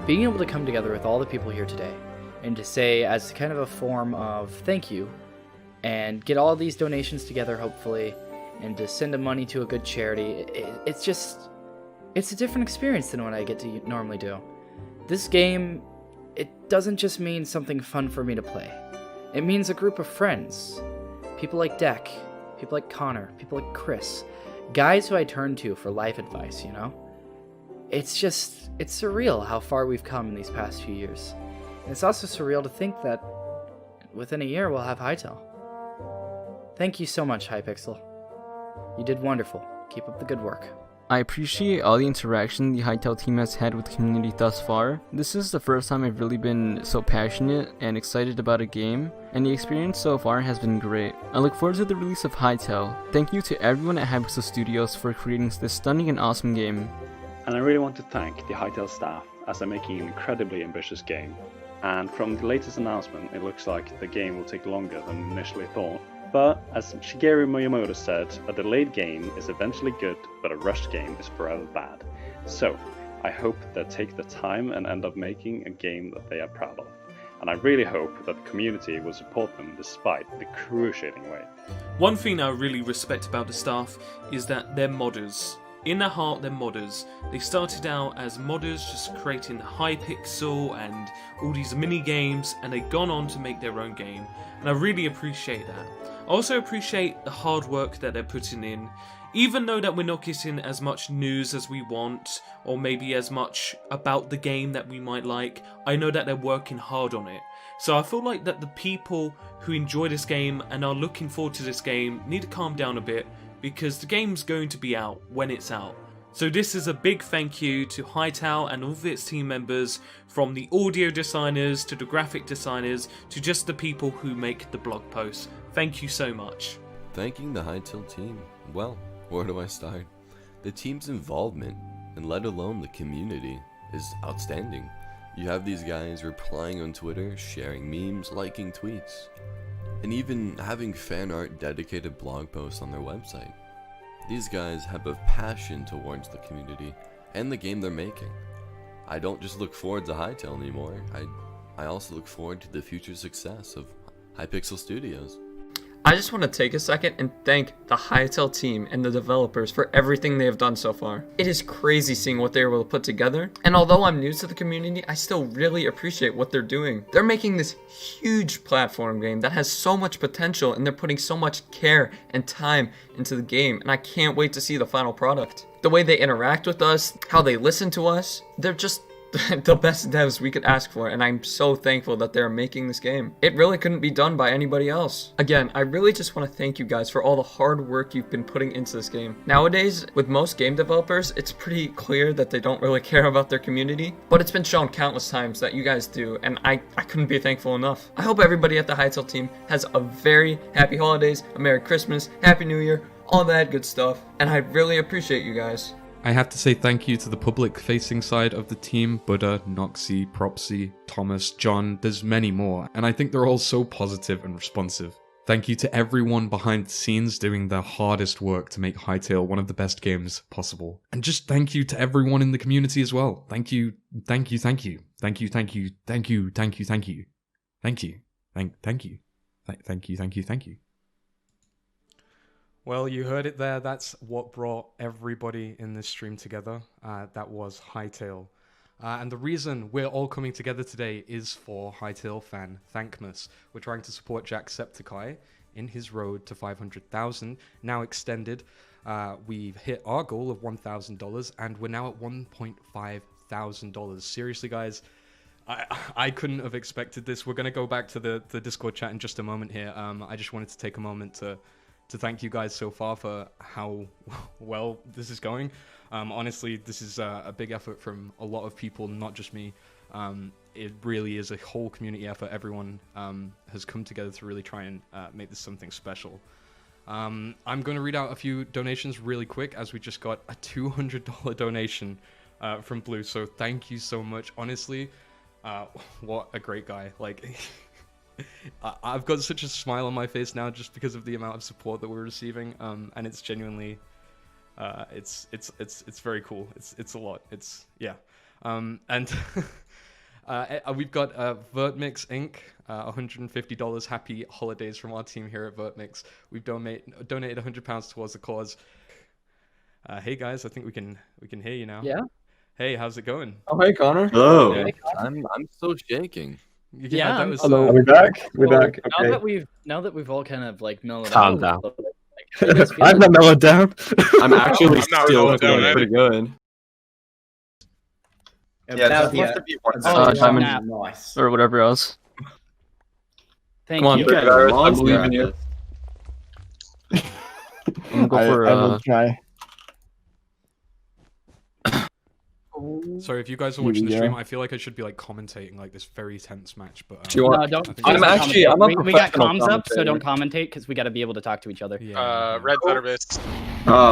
Being able to come together with all the people here today, and to say, as kind of a form of thank you, and get all these donations together, hopefully, and to send the money to a good charity, it's a different experience than what I get to normally do. This game, it doesn't just mean something fun for me to play. It means a group of friends. People like Deck, people like Connor, people like Chris, guys who I turn to for life advice, you know? It's surreal how far we've come in these past few years. And it's also surreal to think that within a year we'll have Hytale. Thank you so much, Hypixel. You did wonderful. Keep up the good work. I appreciate all the interaction the Hytale team has had with the community thus far. This is the first time I've really been so passionate and excited about a game, and the experience so far has been great. I look forward to the release of Hytale. Thank you to everyone at Hypixel Studios for creating this stunning and awesome game. And I really want to thank the Hytale staff as they're making an incredibly ambitious game. And from the latest announcement, it looks like the game will take longer than initially thought. But, as Shigeru Miyamoto said, a delayed game is eventually good, but a rushed game is forever bad. So, I hope they take the time and end up making a game that they are proud of. And I really hope that the community will support them despite the cruciating wait. One thing I really respect about the staff is that they're modders. In their heart, they're modders. They started out as modders, just creating the Hypixel and all these mini games, and they've gone on to make their own game. And I really appreciate that. I also appreciate the hard work that they're putting in. Even though that we're not getting as much news as we want, or maybe as much about the game that we might like, I know that they're working hard on it. So I feel like that the people who enjoy this game and are looking forward to this game need to calm down a bit, because the game's going to be out when it's out. So this is a big thank you to Hytale and all of its team members, from the audio designers to the graphic designers to just the people who make the blog posts. Thank you so much. Thanking the Hytale team. Well, where do I start? The team's involvement, and let alone the community, is outstanding. You have these guys replying on Twitter, sharing memes, liking tweets, and even having fan art dedicated blog posts on their website. These guys have a passion towards the community and the game they're making. I don't just look forward to Hytale anymore, I also look forward to the future success of Hypixel Studios. I just want to take a second and thank the Hytale team and the developers for everything they have done so far. It is crazy seeing what they were able to put together, and although I'm new to the community, I still really appreciate what they're doing. They're making this huge platform game that has so much potential, and they're putting so much care and time into the game, and I can't wait to see the final product. The way they interact with us, how they listen to us, they're just the best devs we could ask for, and I'm so thankful that they're making this game. It really couldn't be done by anybody else. Again, I really just want to thank you guys for all the hard work you've been putting into this game. Nowadays, with most game developers, it's pretty clear that they don't really care about their community, but it's been shown countless times that you guys do, and I couldn't be thankful enough. I hope everybody at the Hytale team has a very happy holidays, a Merry Christmas, Happy New Year, all that good stuff, and I really appreciate you guys. I have to say thank you to the public-facing side of the team, Buddha, Noxy, Propsy, Thomas, John, there's many more, and I think they're all so positive and responsive. Thank you to everyone behind the scenes doing their hardest work to make Hytale one of the best games possible. And just thank you to everyone in the community as well. Thank you, thank you, thank you. Thank you, thank you, thank you, thank you, thank you. Thank you. Thank you. Thank you, thank you, thank you. Well, you heard it there. That's what brought everybody in this stream together. That was Hytale. And the reason we're all coming together today is for Hytale fan Thankmas. We're trying to support Jacksepticeye in his road to 500,000, now extended. We've hit our goal of $1,000, and we're now at $1.5 thousand. Seriously, guys, I couldn't have expected this. We're going to go back to the Discord chat in just a moment here. I just wanted to take a moment to thank you guys so far for how well this is going. Honestly, this is a big effort from a lot of people, not just me. It really is a whole community effort. Everyone has come together to really try and make this something special. I'm going to read out a few donations really quick, as we just got a $200 donation from Blue. So thank you so much. Honestly, what a great guy. Like, I've got such a smile on my face now just because of the amount of support that we're receiving, and it's genuinely, it's very cool. It's a lot. And we've got Vertmix Inc. $150. Happy holidays from our team here at Vertmix. We've donated £100 towards the cause. Hey guys, I think we can hear you now. Yeah. Hey, how's it going? Oh, hey Connor. Hello. Yeah. I'm still shaking. Yeah, that was. Hello. Are we back? We're back. Okay. Now that we've all kind of like mellowed Calm out. down. Like, I'm not mellowed down. I'm actually still feeling pretty good. Yeah, that yeah. must be Diamond Nice. or whatever else. Thank Come on, you. Gareth, I monster believe at in you. this. I'm gonna go for I will try. Sorry, if you guys are Here watching we the stream, go. I feel like I should be like commentating like this very tense match, but Do you want- No, don't. I think I'm that's- actually- I'm a we got professional comms up, so commentator. don't commentate because we got to be able to talk to each other. Yeah. Red Zutterbist.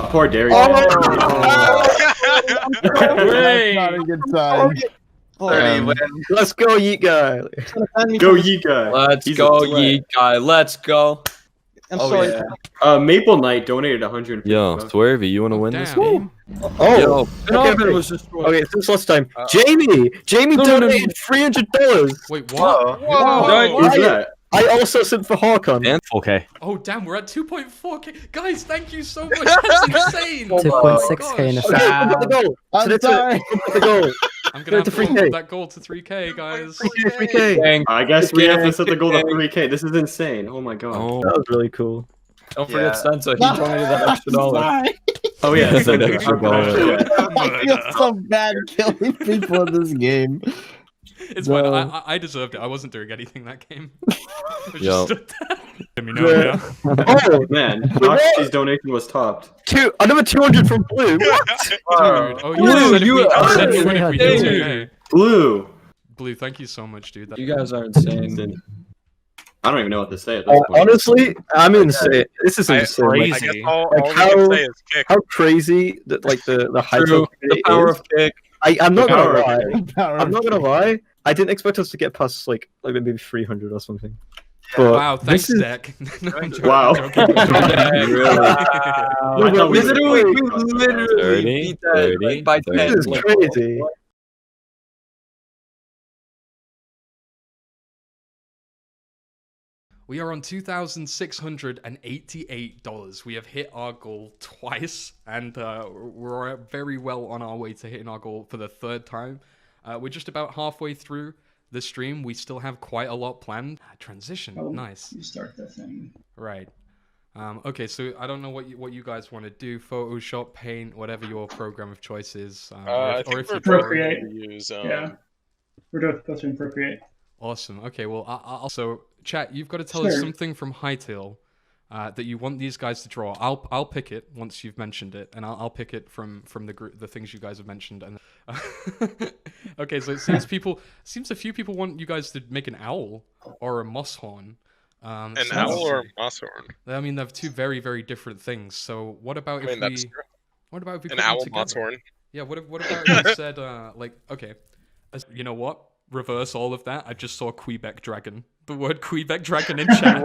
Poor Darius. That's not a good sign. Let's go, Yeet Guy. Go Yeet Guy. Let's He's go, a threat. Yeet Guy. Let's go. I'm Oh, sorry. yeah. Maple Knight donated 150. Yo, Swervy, you want to win this damn. game? Oh, Yo, okay, since last time. Jamie donated $300. Wait, what? Whoa! Who's that? I also sent for Harkon. And 4K. Oh damn, we're at 2.4k. Guys, thank you so much. That's insane. 2.6k in a gosh. Okay, put the goal. I'm So sorry. put the goal. I'm gonna have to 3K. bump up that goal to 3k, guys. 3K. I guess we have to set the goal to 3K. This is insane. Oh my god. Oh, That was really cool. Don't Yeah. forget Santa. He donated that extra dollar. Oh yeah. That's an extra dollar. I feel so bad killing people in this game. It's fine. I deserved it. I wasn't doing anything that game. I was Yo. just stood there. Let me know, yeah. Oh, Man, Noxy's donation was topped. another 200 from Blue. What? Dude, oh, you Blue, said if we, you are said if we insane. did 2k. Blue. Blue, thank you so much, dude. You guys are insane. I don't even know what to say at this point. Honestly, I'm insane. This is insane. I Like, guess all Like we can say is kick. how crazy that like the high True. The power of kick. I'm not The power gonna of lie. I'm not gonna lie. I didn't expect us to get past like maybe 300 or something. But Wow, thanks, this is- Deck. No, I'm joking, Wow. I'm joking. I thought we were Literally, playing we cross. literally 30, beat that 30, by 30. 10. This is crazy. We are on $2,688. We have hit our goal twice, and we're very well on our way to hitting our goal for the third time. We're just about halfway through the stream. We still have quite a lot planned. Transition, nice. You start the thing. Right. Okay, so I don't know what you guys want to do. Photoshop, Paint, whatever your program of choice is. I think we're Procreate. going to use. Yeah. We're doing to Procreate. Awesome. Okay, well, also, chat, you've got to tell us Sure. something from Hytale that you want these guys to draw. I'll pick it once you've mentioned it, and I'll pick it from the things you guys have mentioned. And okay, so it seems a few people want you guys to make an owl or a moss horn. An owl or a moss horn? I mean, they're two very, very different things. So what about I mean, if that's we? true. What about if we an put them owl together? bot's horn? Yeah, what about if we said, like, okay, you know what? Reverse all of that. I just saw Kweebec Dragon. The word Kweebec Dragon in chat.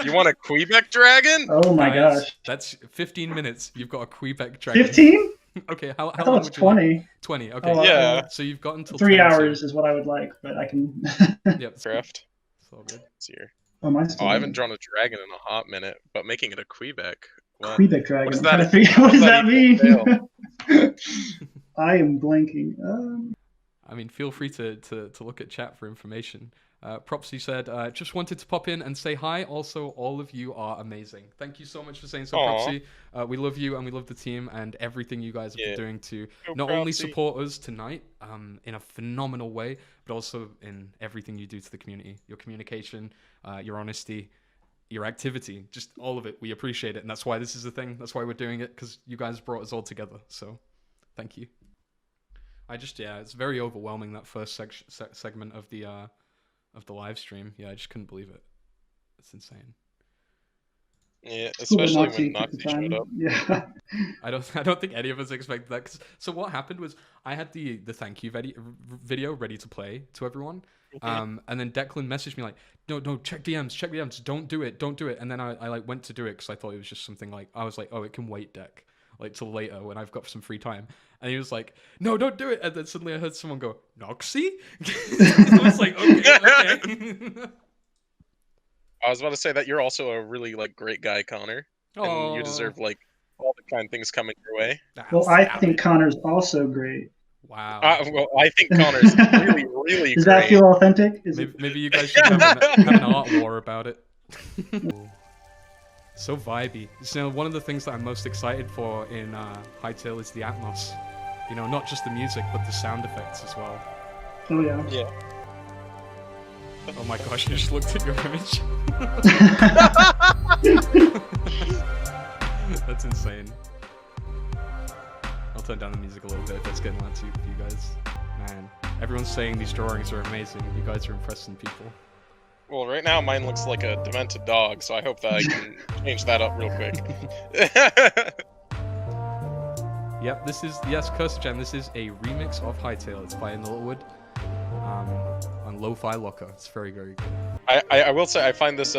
You want a Kweebec Dragon? Oh my Guys, gosh. That's 15 minutes. You've got a Kweebec Dragon. 15? Okay, how I thought long it was would you like? 20. 20, okay. Oh, Yeah. So you've got until 3 10 hours is what I would like, but I can. Yep. Craft. It's all good. It's here. Oh, mine's still I haven't going. drawn a dragon in a hot minute, but making it a Kweebec. What? Kweebec Dragon. What does I'm that, trying to figure out what does that even mean? entail? I am blanking. I mean, feel free to look at chat for information. Propsy said, just wanted to pop in and say hi. Also, all of you are amazing. Thank you so much for saying so, Aw. Propsy. We love you and we love the team and everything you guys have been doing to Go not only Propsy. support us tonight in a phenomenal way, but also in everything you do to the community. Your communication, your honesty, your activity, just all of it. We appreciate it. And that's why this is a thing. That's why we're doing it, because you guys brought us all together. So, thank you. It's very overwhelming, that first segment of the live stream. Yeah, I just couldn't believe it. It's insane. Yeah, especially when Noxy took the Noxy showed time. up. Yeah. I don't think any of us expected that. So what happened was I had the thank you video ready to play to everyone. And then Declan messaged me like, no, check DMs, don't do it. And then I like went to do it because I thought it was just something like, I was like, oh, it can wait, Dec, like till later when I've got some free time. And he was like, no, don't do it. And then suddenly I heard someone go, Noxy? I was like, okay. I was about to say that you're also a really like great guy, Connor, and you deserve like all the kind things coming your way. Well, I think Connor's also great. Wow. Well, I think Connor's really, really Does great. that feel authentic? Maybe you guys should have an art war about it. So vibey. So one of the things that I'm most excited for in Hytale is the atmos. You know, not just the music, but the sound effects as well. Oh yeah. Yeah. Oh my gosh, you just looked at your image. That's insane. I'll turn down the music a little bit if it's getting loud to you guys. Man, everyone's saying these drawings are amazing. You guys are impressing people. Well, right now mine looks like a demented dog, so I hope that I can change that up real quick. Yep, this is, yes, Cursor Jam, this is a remix of Hytale. It's by Littlewood on Lo-Fi Locker. It's very, very good. I will say I find this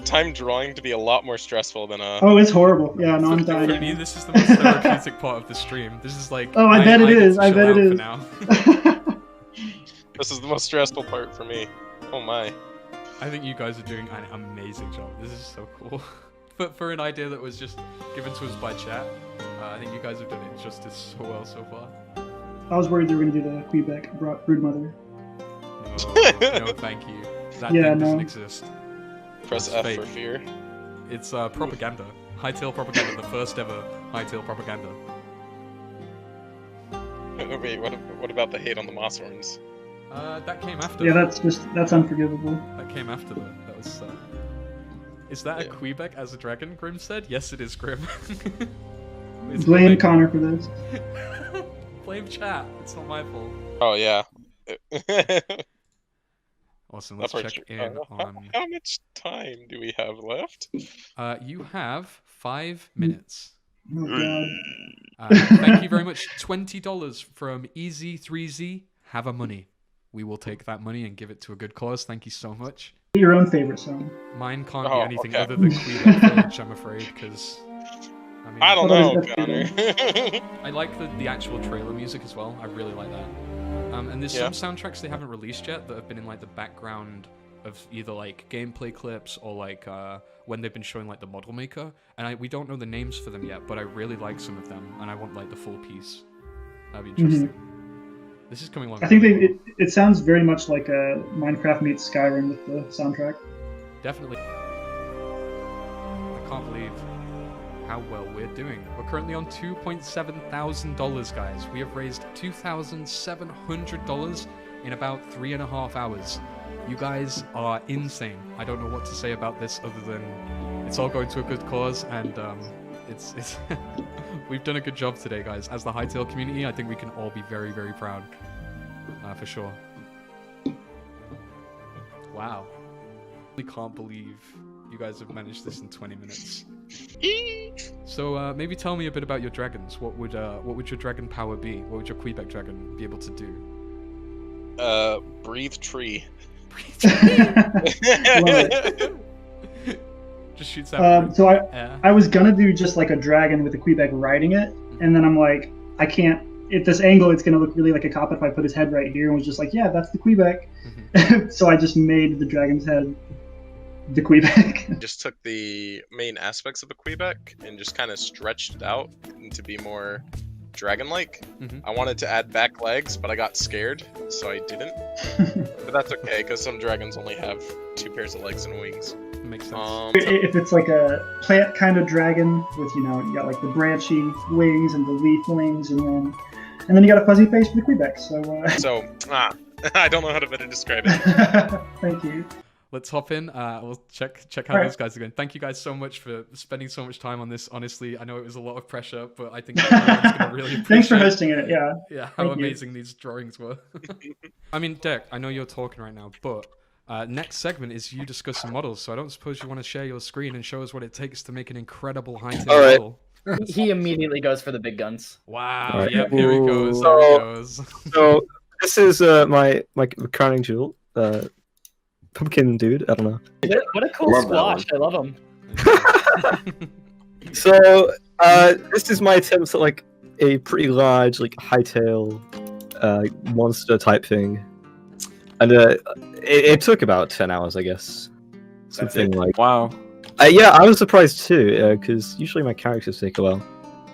time drawing to be a lot more stressful than Oh, it's horrible. Yeah, no, I'm dying. For me, this is the most therapeutic part of the stream. This is like, Oh, I bet it get is. to I chill bet it out for is. now. This is the most stressful part for me. Oh my. I think you guys are doing an amazing job. This is so cool. For an idea that was just given to us by chat, I think you guys have done it justice so well so far. I was worried they were going to do the Kweebec Broodmother. No, thank you. That Yeah, thing doesn't no. exist. Press It's F fake. for fear. It's propaganda. Hytale propaganda, the first ever Hytale propaganda. Wait, what about the hate on the moss horns? That came after. Yeah, that's unforgivable. That came after that was. Is that a Kweebec as a dragon? Grim said. Yes, it is Grim. It's Blame Kweebec. Connor for this. Blame chat. It's not my fault. Oh yeah. Awesome. Let's check in on. How much time do we have left? You have 5 minutes. Oh god. Thank you very much. $20 from Easy3Z. Have a money. We will take that money and give it to a good cause. Thank you so much. Your own favorite song. Mine can't be Oh, anything okay. other than Kweebec Village, I'm afraid, because I don't know, Connor. I like the actual trailer music as well. I really like that. And there's some soundtracks they haven't released yet that have been in like the background of either like gameplay clips or like when they've been showing like the model maker. And we don't know the names for them yet, but I really like some of them, and I want like the full piece. That'd be interesting. This is coming along. I think it sounds very much like Minecraft meets Skyrim with the soundtrack. Definitely. I can't believe how well we're doing. We're currently on $2.7 thousand, guys. We have raised $2,700 in about 3.5 hours. You guys are insane. I don't know what to say about this other than it's all going to a good cause, and it's we've done a good job today, guys. As the Hytale community, I think we can all be very, very proud. For sure. Wow. I can't believe You guys have managed this in 20 minutes. So maybe tell me a bit about your dragons. What would your dragon power be? What would your Kweebec dragon be able to do? Breathe tree. Just shoots out. So I was gonna do just like a dragon with a Kweebec riding it, and then I'm like, I can't. At this angle, it's gonna look really like a cop if I put his head right here, and was just like, yeah, that's the Kweebec. So I just made the dragon's head the Kweebec. Just took the main aspects of a Kweebec and just kind of stretched it out to be more dragon-like. I wanted to add back legs, but I got scared, so I didn't. But that's okay, because some dragons only have 2 pairs of legs and wings. Makes sense. If it's like a plant kind of dragon with, you got like the branchy wings and the leaf wings, and then you got a fuzzy face for the Kweebec. So I don't know how to better describe it. Thank you. Let's hop in. We'll check how All those guys are going. Thank you guys so much for spending so much time on this. Honestly, I know it was a lot of pressure, but I think everyone's going to really appreciate Thanks for hosting it. Yeah. Yeah, how Thank you. amazing these drawings were. I mean, Deck, I know you're talking right now, but next segment is you discussing models. So I don't suppose you want to share your screen and show us what it takes to make an incredible Hytale model. He immediately goes for the big guns. Wow. All right. Yep. Here he goes. So- There he goes. So this is my crowning jewel, pumpkin dude. I don't know. What a cool Love that squash. I love him. So this is my attempt at like a pretty large like Hytale monster type thing, and it took about 10 hours, I guess. Something like wow. Yeah, I was surprised too, because usually my characters take a while.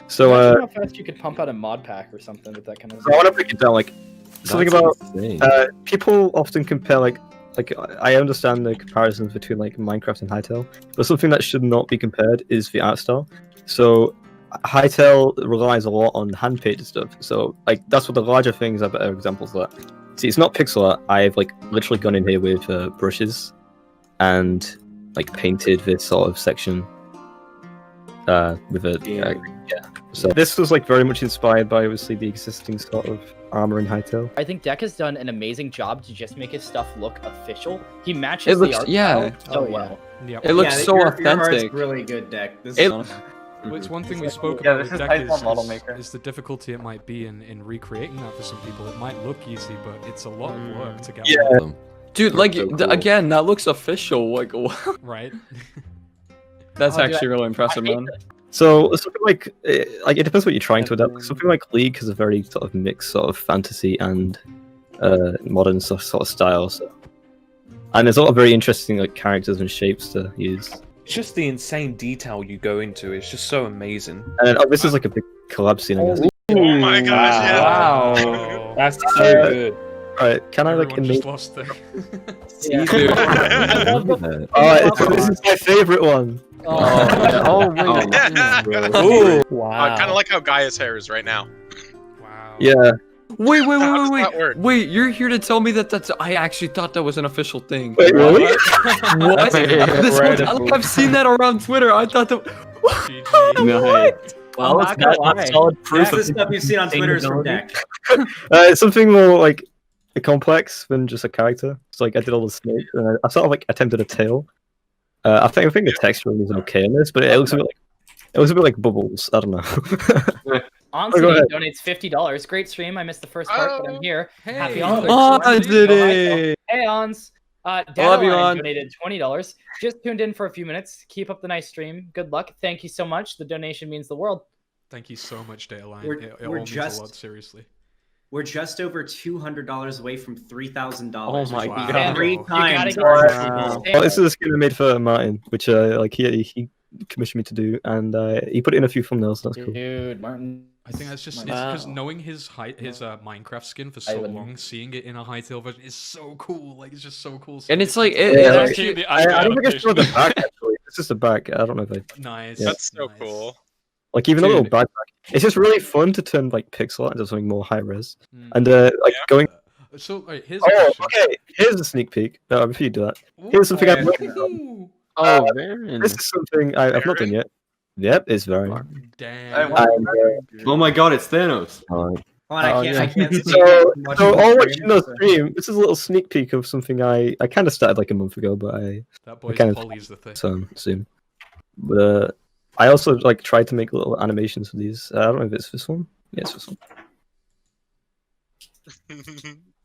So Imagine how fast you could pump out a mod pack or something with that kind of. So I want to break it down, like something That's about insane. people often compare like I understand the comparisons between like Minecraft and Hytale, but something that should not be compared is the art style. So Hytale relies a lot on hand painted stuff. So like that's what the larger things are better examples of that. See, it's not pixel art. I've like literally gone in here with brushes and like painted this sort of section with a yeah. So this was like very much inspired by obviously the existing sort of armor in Hytale. I think Deck has done an amazing job to just make his stuff look official. He matches It looks- the art yeah. style so well. Yep. It looks so Your authentic. art's really good, Deck. This It- is Well, it's one thing we spoke Yeah, about this with is Deck Hytale Model Maker. is the difficulty it might be in recreating that for some people. It might look easy, but it's a lot of work to get Yeah. one of them. Dude, like so cool. again, that looks official. Like, what? Right? That's Oh, dude, actually really impressive, I hate man. So something like it depends what you're trying to adapt. Something like League has a very sort of mixed sort of fantasy and modern sort of style. So. And there's a lot of very interesting like characters and shapes to use. It's just the insane detail you go into. It's just so amazing. And this is like a big collab scene, I guess. Oh my gosh, yeah. Wow. That's so good. Alright, can I like Everyone just enable? lost there. Alright, so this is my favorite one. Oh, wait. Ooh, I kind of like how Gaia's hair is right now. Wow. Yeah. Wait, How does that work? wait! You're here to tell me that that's? I actually thought that was an official thing. Wait, really? What? This one, I've seen that around Twitter. I thought that. Well, that's that's solid proof That's the stuff you've seen on Twitter is from Deck. It's something more like complex than just a character. So like I did all the snakes, and I sort of like attempted a tail. I think the texturing is okay in this, but it looks a bit like bubbles. I don't know. Onsley go ahead. donates $50. Great stream. I missed the first part, but I'm here. Happy on. Oh, did it? Hey, Ons. love you, Deadline On. donated $20. Just tuned in for a few minutes. Keep up the nice stream. Good luck. Thank you so much. The donation means the world. Thank you so much, Dataline. We're- It we're all means just- a lot, seriously. We're just over $200 away from $3,000. Oh my which would be God. 3 You gotta times. get our this. achievement. Well, this is a skin I made for Martin, which like he commissioned me to do, and he put in a few thumbnails. That's cool. Dude, Martin. I think that's just Wow. because knowing his Minecraft skin for so long, seeing it in a Hytale version is so cool. Like it's just so cool. And it's like Yeah, actually. I don't think I showed the back actually. It's just the back. I don't know if I. Nice. Yeah. That's so cool. Like even a little Dude. backpack. It's just really fun to turn like pixel art into something more high res. Mm. And like going. So alright, here's a Oh, question. okay. Here's a sneak peek. No, before you do that, here's something I've not done. Oh, very. This is something I've not done yet. Yep, it's very. Damn. And, Oh my god, it's Thanos. Hold on, I can't see. So all watching the stream, this is a little sneak peek of something I kind of started like a month ago, but That boy's kind of Polly's the thing. soon. But I also like tried to make little animations for these. I don't know if it's this one. Yeah, it's this one.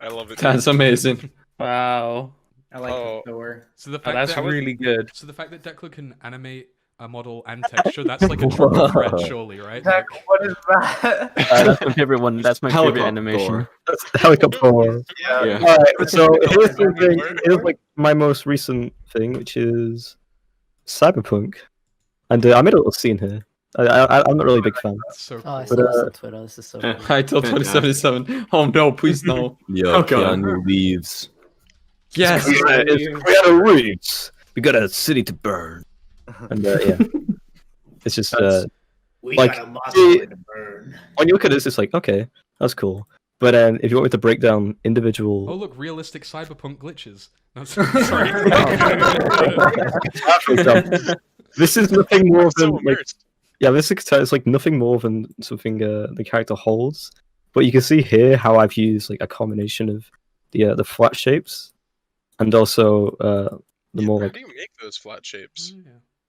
I love it. That's amazing. Wow. I like the door. So the fact that's that really good. So the fact that Declan can animate a model and texture, that's like a triple threat, surely, right? Like, What is that? That's my favorite one. That's my favorite Helicopter. animation. That's the helicopter. Yeah. Alright, so here's something. Here's like my most recent thing, which is Cyberpunk, and I made a little scene here. I'm not really a big fan. So Oh, I but, saw this on Twitter. This is so funny. Hytale 2077. Oh no, please no. Yo, Oh, God. Keanu Reeves. Yes. It's Keanu Reeves. We got a city to burn. And yeah, it's just We like got a monster to burn. when you look at this, it's like okay, that's cool. But if you want me to break down individual, oh look, realistic cyberpunk glitches. No, sorry. this is nothing more So than like immersed. yeah, this is like nothing more than something the character holds. But you can see here how I've used like a combination of the flat shapes and also the more How like do you make those flat shapes?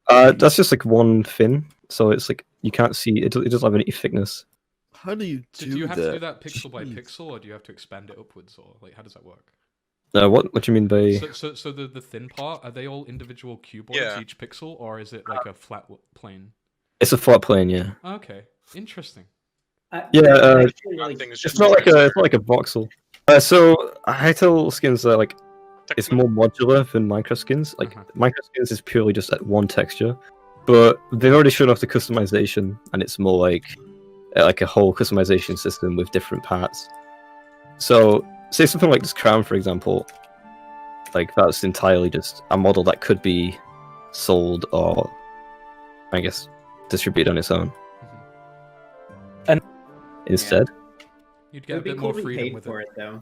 that's just like one fin, so it's like you can't see it. It doesn't have any thickness. How do you So do you have to do that pixel by pixel, or do you have to expand it upwards, or like how does that work? What do you mean by? So the thin part, are they all individual cuboids each pixel, or is it like a flat plane? It's a flat plane, yeah. Okay, interesting. Yeah, Really it's not like a voxel. So Hytale skins are like it's more modular than Minecraft skins. Like Minecraft skins is purely just at one texture, but they've already shown off the customization, and it's more like a whole customization system with different parts. So say something like this crown, for example, like that's entirely just a model that could be sold or, I guess, distributed on its own. And instead, You'd It get a would be bit cool more to be freedom paid with for it. it though.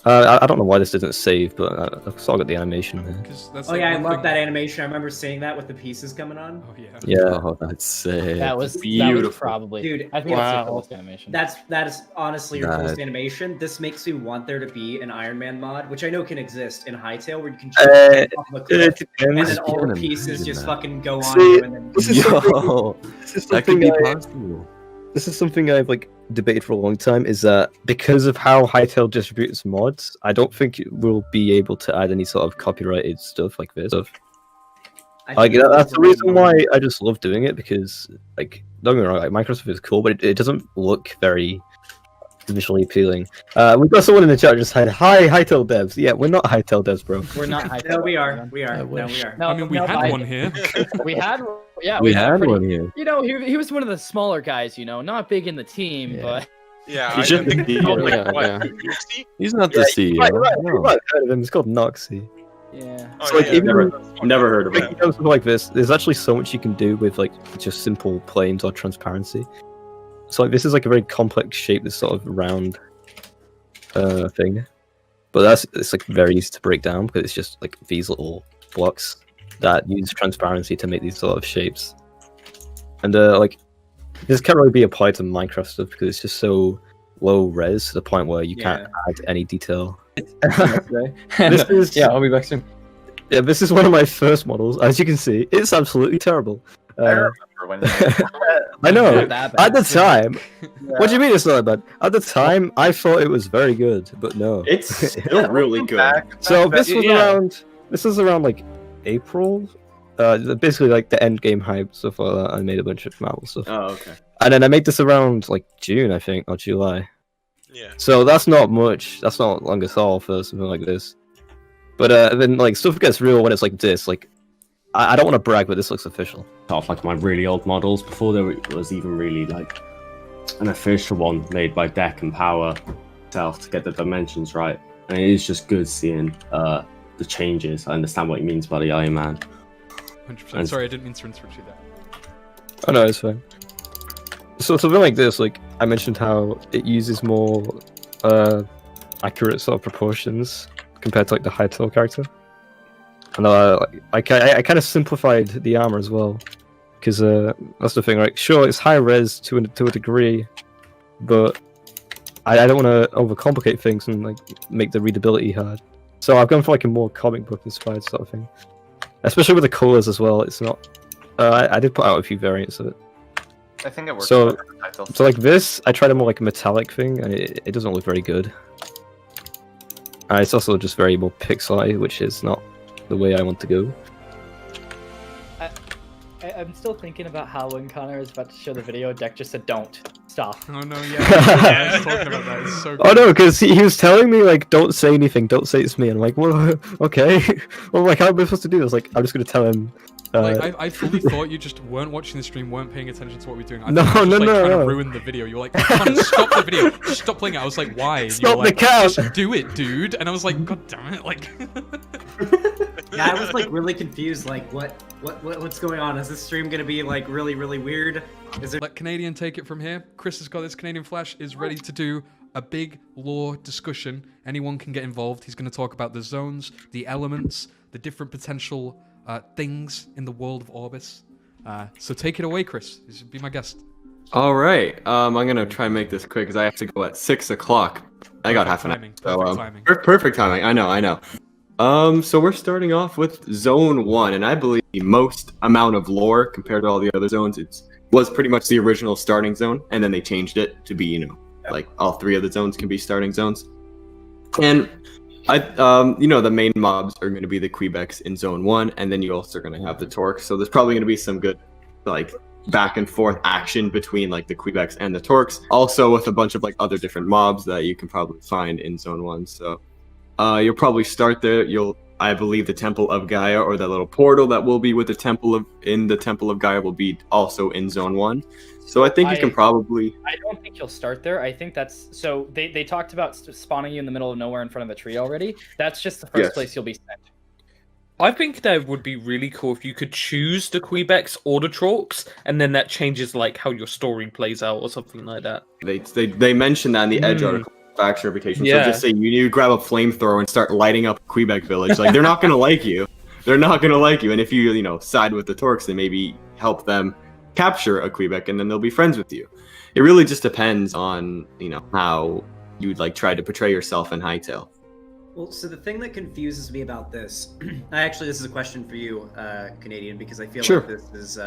I don't know why this didn't save, but I saw got the animation there. That's Oh like yeah, I one love thing- that animation. I remember seeing that with the pieces coming on. Oh yeah. Yeah. Oh, that's sick. That was beautiful. probably, Dude, I think that's the coolest animation. That is honestly your coolest That- animation. This makes me want there to be an Iron Man mod, which I know can exist in Hytale, where you can It off of a cliff, and depends. then all the can pieces imagine just that. fucking go on See, you, and then this is Yo, this is that could something be I- possible. This is something I've like debated for a long time. Is that because of how Hytale distributes mods, I don't think it will be able to add any sort of copyrighted stuff like this. Like that's the reason why I just love doing it, because like don't get me wrong, like Microsoft is cool, but it doesn't look very visually appealing. We've got someone in the chat just said, "Hi, Hytale devs." Yeah, we're not Hytale devs, bro. We're not Hytale. No, we are. We are. No, we are. I mean, we had one here. We had, yeah, We had had pretty- one here. You know, he was one of the smaller guys. You know, not big in the team, but Yeah, He I shouldn't think be, it's called, yeah, like, what, yeah. Noxy? He's not the CEO. You might no. have heard of him. It's called Noxy. yeah. Oh, So, like, yeah, even Never heard of when it. it comes to like this, there's actually so much you can do with like just simple planes or transparency. So like this is like a very complex shape, this sort of round thing. But it's like very easy to break down because it's just like these little blocks that use transparency to make these sort of shapes. And like this can't really be applied to Minecraft stuff because it's just so low res to the point where you can't add any detail. This is Yeah, I'll be back soon. yeah, this is one of my first models. As you can see, it's absolutely terrible. I remember when I know. Not that bad. At the time, what do you mean it's not that bad? At the time, I thought it was very good, but no. It's still really good. So this was Yeah. around. This was around like April. Basically like the end game hype stuff like that. I made a bunch of Marvel stuff, Oh, okay. and then I made this around like June, I think, or July. Yeah. So that's not much. That's not long at all for something like this. But then like stuff gets real when it's like this. Like I don't want to brag, but this looks official. Off like my really old models before there was even really like an official one made by Deck and Power itself to get the dimensions right, and it is just good seeing the changes. I understand what he means by the Iron Man. 100%. Sorry, I didn't mean to interrupt you there. Oh no, it's fine. So something like this, like I mentioned, how it uses more accurate sort of proportions compared to like the Hytale character, and I kind of simplified the armor as well, because that's the thing, right? Sure, it's high res to a degree, but I don't want to overcomplicate things and like make the readability hard. So I've gone for like a more comic book inspired sort of thing, especially with the colors as well. It's not. I did put out a few variants of it. I think it works. So, better with Hytale. so like this, I tried a more like a metallic thing, and it doesn't look very good. It's also just very more pixely, which is not the way I want to go. I'm still thinking about how when Connor was about to show the video, Deck just said, "Don't stop." Oh no, yeah. I was talking about that. It's so good. Oh no, because he was telling me like, don't say anything, don't say it's me. And I'm like, well, okay. Well, like, how am I supposed to do this? Like, I'm just gonna tell him. Like, I fully thought you just weren't watching the stream, weren't paying attention to what we were doing. I No, thought you were just, no, like, trying no. to ruin the video. You were like, "Connor, stop the video, just stop playing it." I was like, "Why?" And you Stop were like, the count. "Just do it, dude." And I was like, "God damn it!" Like, Yeah, I was like really confused. Like, what's going on? Is this stream gonna be like really weird? Is there? Let Canadian take it from here. Chris has got this. Canadian Flash is ready to do a big lore discussion. Anyone can get involved. He's going to talk about the zones, the elements, the different potential things in the world of Orbis. So take it away, Chris. You should be my guest. All right. I'm gonna try and make this quick because I have to go at 6 o'clock. I got half an hour. So, perfect timing. I know. So we're starting off with Zone 1, and I believe the most amount of lore compared to all the other zones. It was pretty much the original starting zone, and then they changed it to be, like all 3 of the zones can be starting zones. And the main mobs are going to be the Kweebecs in Zone 1, and then you also are going to have the Torques. So there's probably going to be some good, like, back and forth action between like the Kweebecs and the Torques. Also with a bunch of like other different mobs that you can probably find in Zone 1. So you'll probably start there. I believe the Temple of Gaia, or that little portal that will be with the Temple of Gaia, will be also in Zone 1. So I think you can probably. I don't think you'll start there. I think that's so. They talked about spawning you in the middle of nowhere in front of the tree already. That's just the first place you'll be sent. I think that would be really cool if you could choose the Kweebecs or the Torques, and then that changes like how your story plays out or something like that. They mentioned that in the Edge article. Faction reputation. Yeah. So just say you need to grab a flamethrower and start lighting up Kweebec village. Like, they're not gonna like you. They're not gonna like you. And if you side with the Torques, then maybe help them capture a Kweebec, and then they'll be friends with you. It really just depends on how you'd like try to portray yourself in Hytale. Well, so the thing that confuses me about this, this is a question for you, Canadian, because I feel like this is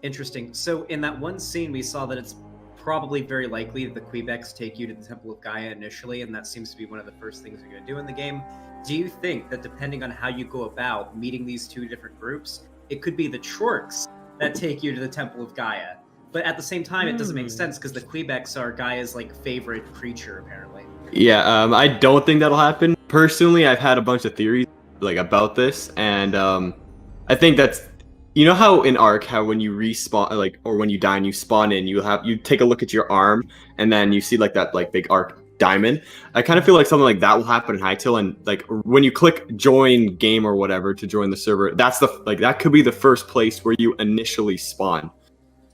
interesting. So in that one scene, we saw that it's probably very likely that the Kweebecs take you to the Temple of Gaia initially, and that seems to be one of the first things you're going to do in the game. Do you think that depending on how you go about meeting these 2 different groups, it could be the Torques that take you to the Temple of Gaia? But at the same time, it doesn't make sense because the Kweebecs are Gaia's like favorite creature, apparently. Yeah, I don't think that'll happen. Personally, I've had a bunch of theories like about this, and I think that's how in Ark, how when you respawn, or when you die and you spawn in, you take a look at your arm, and then you see like that big Ark diamond. I kind of feel like something like that will happen in Hytale, and like when you click join game or whatever to join the server, that's that could be the first place where you initially spawn.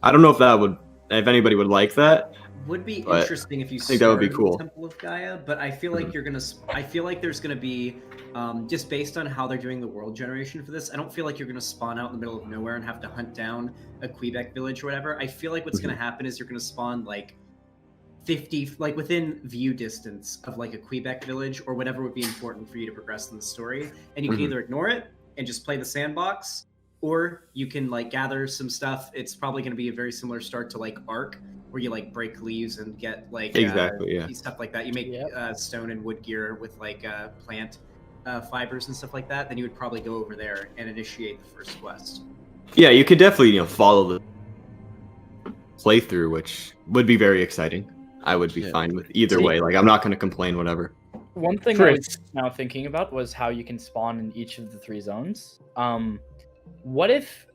I don't know if anybody would like that. Would be interesting if you think that would be cool. The Temple of Gaia, but I feel like I feel like there's gonna be, just based on how they're doing the world generation for this, I don't feel like you're gonna spawn out in the middle of nowhere and have to hunt down a Kweebec village or whatever. I feel like what's gonna happen is you're gonna spawn like 50, like within view distance of like a Kweebec village or whatever would be important for you to progress in the story, and you can either ignore it and just play the sandbox, or you can like gather some stuff. It's probably going to be a very similar start to like Ark, where you like break leaves and get like stuff like that. You make stone and wood gear with like plant fibers and stuff like that. Then you would probably go over there and initiate the first quest. Yeah, you could definitely follow the playthrough, which would be very exciting. I would be fine with either way. Like, I'm not going to complain, whatever. One thing I was now thinking about was how you can spawn in each of the 3 zones. What if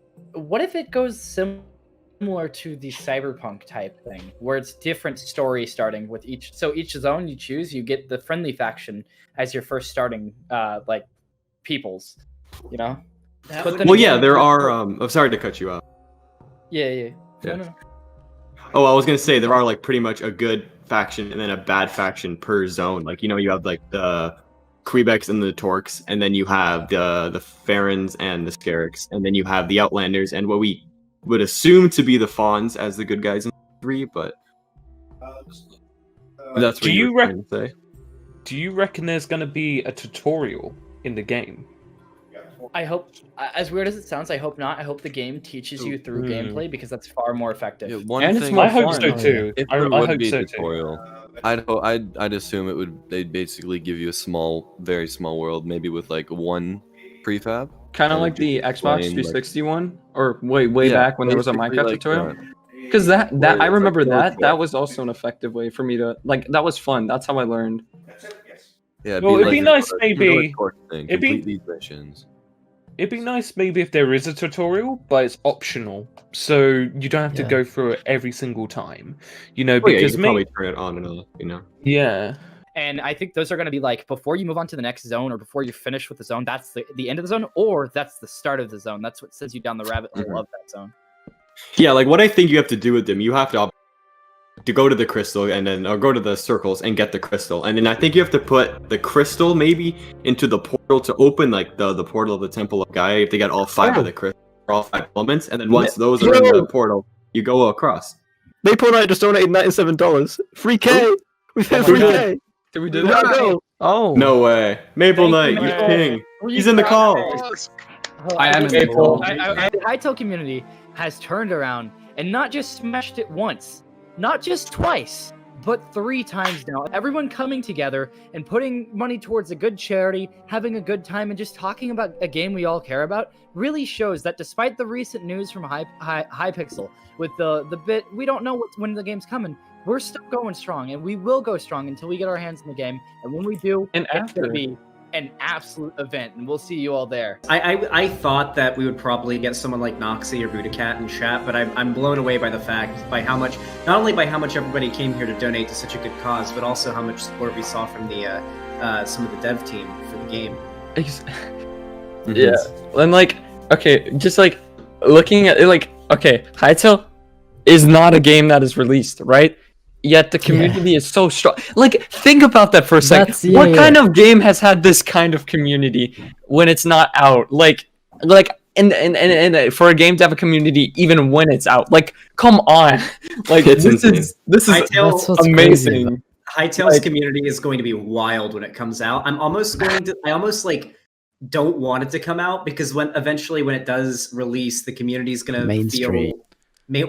it goes similar to the cyberpunk type thing, where it's different story starting with each. So each zone you choose, you get the friendly faction as your first starting like peoples. Well, yeah, there are. I'm sorry to cut you off. Yeah. No. Oh, I was gonna say there are like pretty much a good faction and then a bad faction per zone. Like you have like the Kweebecs and the Torques, and then you have the Farons and the Scarix, and then you have the Outlanders and what we would assume to be the Fawns as the good guys in 3, but That's what Do you were trying to say. Do you reckon there's going to be a tutorial in the game? I hope, as weird as it sounds, I hope not. I hope the game teaches you through gameplay because that's far more effective. Yeah, one And thing, it's more I hope so too. If I there would hope be so a too. tutorial, I'd assume it would. They'd basically give you a small, very small world, maybe with like one prefab. Kind of and like the just Xbox explain, 360 one, or way Yeah, back when there was a basically Minecraft like tutorial. that. Because that Where I it's like remember code that for- was also an effective way for me to like. That was fun. That's how I learned. Yeah, Well, it'd be like nice a maybe. heroic torch thing, It'd be complete these missions. It'd be nice maybe if there is a tutorial, but it's optional, so you don't have to Yeah. go through it every single time. You know, Oh, yeah, you because can probably turn it on and off, you know. yeah. And I think those are going to be like before you move on to the next zone or before you finish with the zone, that's the end of the zone, or that's the start of the zone. That's what sends you down the rabbit hole of that zone. Yeah, like what I think you have to do with them, you have to go to the crystal and then or go to the circles and get the crystal, and then I think you have to put the crystal maybe into the portal to open like the portal of the Temple of Gaia. You have to get all 5 of the crystals, all 5 elements, and then once those are in the portal, you go across. Maple Knight just donated $97. Free K. We've hit Oh my free God. K. Did we do Yeah, that? go. Oh. No way, Maple Thank Knight, you, you Maple. king. He's in the call. I am in Maple. The Hytale community has turned around and not just smashed it once, not just twice, but 3 times now. Everyone coming together and putting money towards a good charity, having a good time, and just talking about a game we all care about really shows that despite the recent news from Hypixel with the bit, we don't know when the game's coming. We're still going strong, and we will go strong until we get our hands in the game. And when we do, And it's after. going to be an absolute event, and we'll see you all there. I thought that we would probably get someone like Noxy or Budacat in chat, but I'm blown away by the fact, by how much, not only by how much everybody came here to donate to such a good cause, but also how much support we saw from the some of the dev team for the game. Yeah, and like, okay, just like looking at it, like, okay, Hytale is not a game that is released, right? Yet the community is so strong. Like, think about that for a second. What kind of game has had this kind of community when it's not out? Like, and for a game to have a community even when it's out, like, come on, like this is amazing. Hytale's community is going to be wild when it comes out. I almost like don't want it to come out because when it does release, the community is going to feel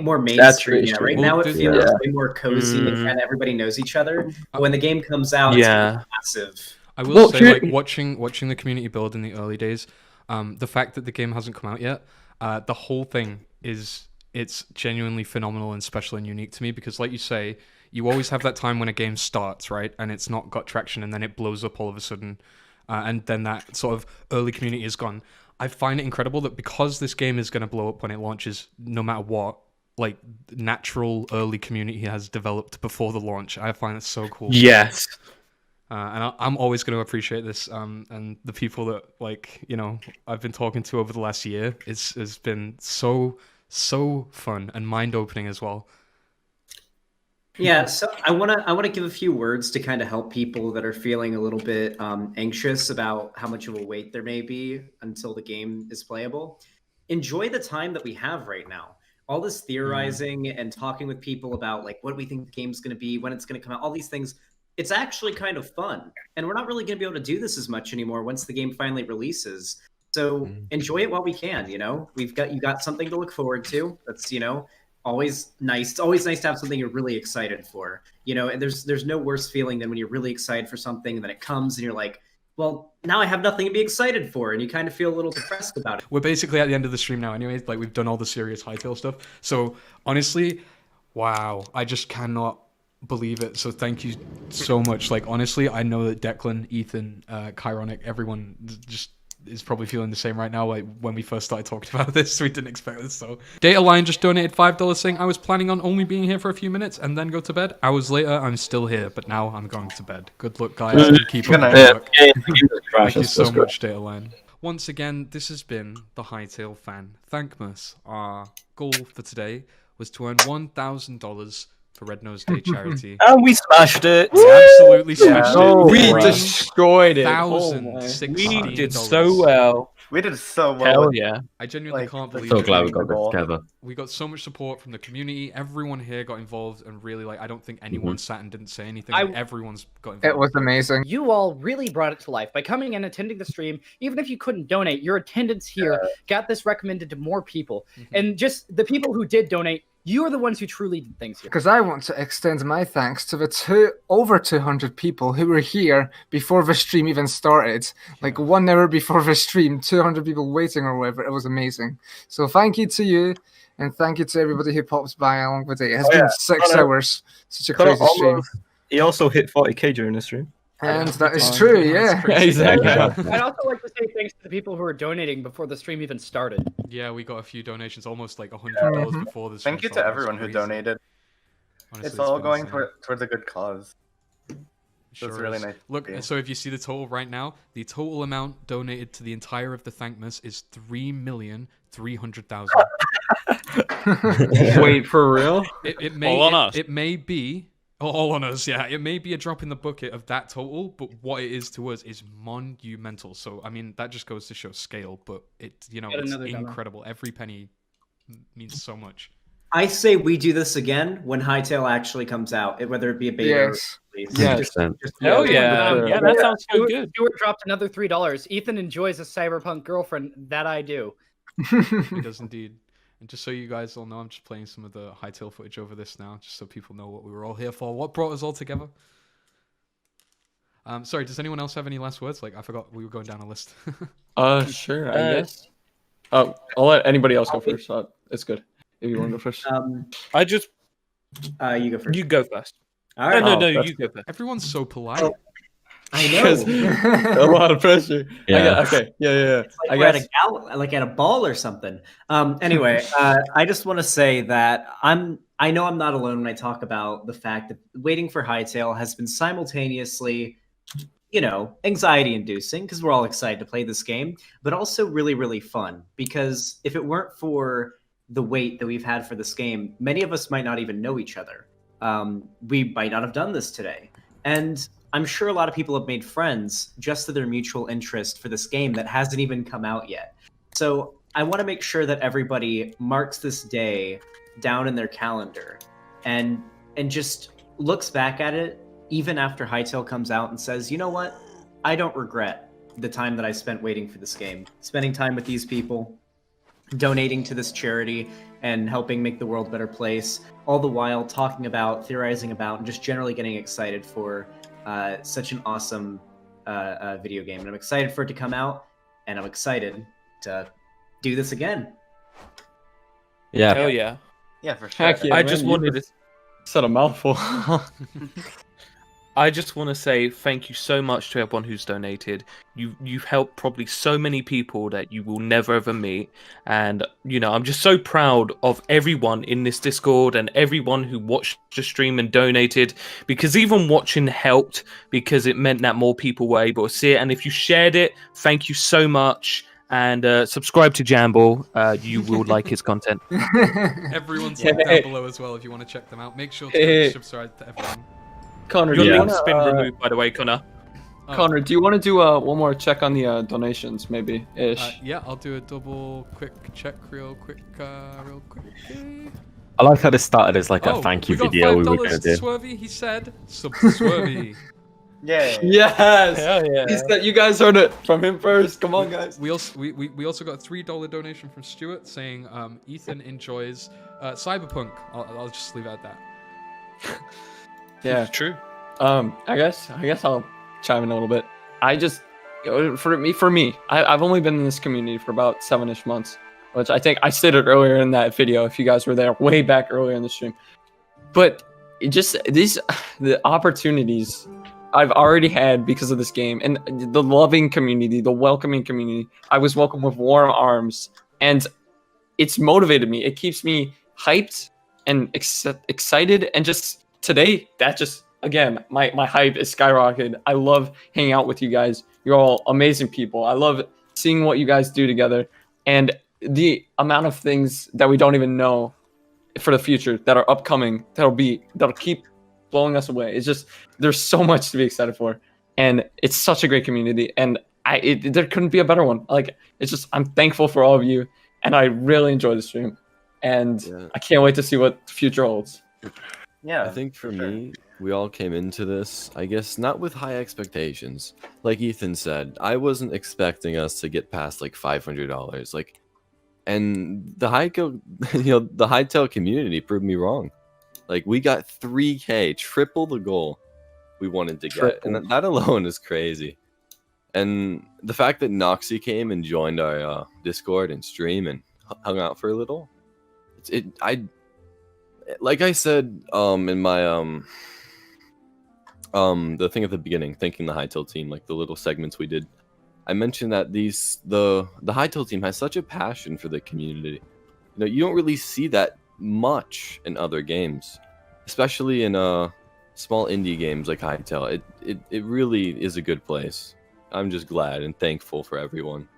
more mainstream. Yeah, right now it feels way more cozy and kind of everybody knows each other. But when the game comes out, it's massive. I will say, like watching the community build in the early days, the fact that the game hasn't come out yet, the whole thing it's genuinely phenomenal and special and unique to me because, like you say, you always have that time when a game starts, right, and it's not got traction, and then it blows up all of a sudden, and then that sort of early community is gone. I find it incredible that because this game is going to blow up when it launches, no matter what, like natural early community has developed before the launch. I find it so cool. Yes. And I'm always going to appreciate this. And the people that, like, you know, I've been talking to over the last year, has been so fun and mind opening as well. Yeah, so I wanna give a few words to kind of help people that are feeling a little bit anxious about how much of a wait there may be until the game is playable. Enjoy the time that we have right now. All this theorizing and talking with people about like what we think the game's going to be, when it's going to come out, all these things. It's actually kind of fun, and we're not really going to be able to do this as much anymore once the game finally releases. So enjoy it while we can. You know, you got something to look forward to. That's, you know, always nice. It's always nice to have something you're really excited for. You know, and there's no worse feeling than when you're really excited for something and then it comes and you're like, well, now I have nothing to be excited for, and you kind of feel a little depressed about it. We're basically at the end of the stream now anyways. Like, we've done all the serious Hytale stuff. So honestly, wow, I just cannot believe it. So thank you so much. Like, honestly, I know that Declan, Ethan, Chironic, everyone just is probably feeling the same right now. Like, when we first started talking about this, we didn't expect this. So Dataline just donated $5 saying, I was planning on only being here for a few minutes and then go to bed. Hours later, I'm still here, but now I'm going to bed. Good luck, guys, and keep up the work. Thank you so much, Dataline. Once again, this has been the Hytale fan Thankmas. Our goal for today was to earn $1,000 for Red Nose Day charity. And we smashed it. We absolutely smashed it. We destroyed it. $1,016. We did so well. We did so well. Hell with, yeah. I genuinely like, can't believe So it. glad we got this together. We got so much support from the community. Everyone here got involved, and really, like, I don't think anyone sat and didn't say anything. Like, everyone's got involved. It was amazing. You all really brought it to life by coming and attending the stream. Even if you couldn't donate, your attendance here got this recommended to more people. And just the people who did donate, you are the ones who truly did things here. Because I want to extend my thanks to the over 200 people who were here before the stream even started. Like 1 hour before the stream, 200 people waiting or whatever. It was amazing. So thank you to you, and thank you to everybody who pops by along the day. It has been 6 hours. Such a crazy stream. He also hit 40k during the stream. And that is true, yeah. Exactly. I'd also like to say thanks to the people who were donating before the stream even started. Yeah, we got a few donations, almost like $100 before the stream Thank you to started. everyone who donated. Honestly, it's all been going insane. towards a good cause. Sure That's really is. nice. Look, so if you see the total right now, the total amount donated to the entire of the Thankmas is 3,300,000. Wait, for real? It may, All on us. It may be all on us. Yeah, it may be a drop in the bucket of that total, but what it is to us is monumental. So I mean, that just goes to show scale. But it's another dollar. incredible. Every penny means so much. I say we do this again when Hytale actually comes out, whether it be a beta or release. Hell yeah. Yeah, that sounds so good. Stuart dropped another $3. Ethan enjoys a cyberpunk girlfriend. That I do. He does indeed. And just so you guys all know, I'm just playing some of the Hytale footage over this now, just so people know what we were all here for, what brought us all together. Sorry, does anyone else have any last words? Like, I forgot we were going down a list. Sure, I guess. I'll let anybody else go first. It's good. If you want to go first. I just... you go first. You go first. All right. No, you go first. Everyone's so polite. I know. A lot of pressure. Yeah. Okay. Yeah. It's like we're at a ball or something. Anyway, I just want to say that I know I'm not alone when I talk about the fact that waiting for Hytale has been simultaneously, anxiety-inducing because we're all excited to play this game, but also really, really fun. Because if it weren't for the wait that we've had for this game, many of us might not even know each other. We might not have done this today, and I'm sure a lot of people have made friends just to their mutual interest for this game that hasn't even come out yet. So I want to make sure that everybody marks this day down in their calendar and just looks back at it even after Hytale comes out and says, you know what? I don't regret the time that I spent waiting for this game, spending time with these people, donating to this charity, and helping make the world a better place, all the while talking about, theorizing about, and just generally getting excited for such an awesome video game. And I'm excited for it to come out, and I'm excited to do this again. Yeah. Hell yeah. Yeah, for sure. Heck yeah, I man, just you wanted to... said a mouthful. I just want to say thank you so much to everyone who's donated. You've helped probably so many people that you will never ever meet, and I'm just so proud of everyone in this Discord and everyone who watched the stream and donated, because even watching helped because it meant that more people were able to see it. And if you shared it, thank you so much. And subscribe to Jamble. You will like his content. Everyone's linked down below as well if you want to check them out. Make sure to subscribe to everyone. Connor, Your do you link's wanna, been removed, by the way, Connor. Connor, do you want to do one more check on the donations, maybe ish? Yeah, I'll do a double quick check, real quick. I like how this started as like a thank you we got video we were $5 going to to do. Swervy. He said, sub to Swervy. Yay. Yes. Hell yeah. He said, you guys heard it from him first. Come on, guys. We also got a $3 donation from Stuart saying Ethan enjoys Cyberpunk. I'll just leave it at that. Yeah, true. I guess I'll chime in a little bit. I just, for me, I've only been in this community for about 7-ish months, which I think I stated earlier in that video. If you guys were there way back earlier in the stream, but it just the opportunities I've already had because of this game and the loving community, the welcoming community. I was welcomed with warm arms, and it's motivated me. It keeps me hyped and excited, and just. Today, that just, again, my hype is skyrocketed. I love hanging out with you guys. You're all amazing people. I love seeing what you guys do together, and the amount of things that we don't even know for the future that are upcoming, that'll keep blowing us away. It's just, there's so much to be excited for, and it's such a great community, and there couldn't be a better one. Like, it's just, I'm thankful for all of you, and I really enjoy the stream, and I can't wait to see what the future holds. Yeah, I think for me, we all came into this, I guess, not with high expectations. Like Ethan said, I wasn't expecting us to get past like $500. Like, and the Hytale, the Hytale community proved me wrong. Like, we got 3K, triple the goal we wanted to get, and that alone is crazy. And the fact that Noxy came and joined our Discord and stream and hung out for a little, like I said in my the thing at the beginning, thanking the Hytale team, like the little segments we did, I mentioned that the Hytale team has such a passion for the community. You don't really see that much in other games, especially in small indie games like Hytale. It really is a good place. I'm just glad and thankful for everyone.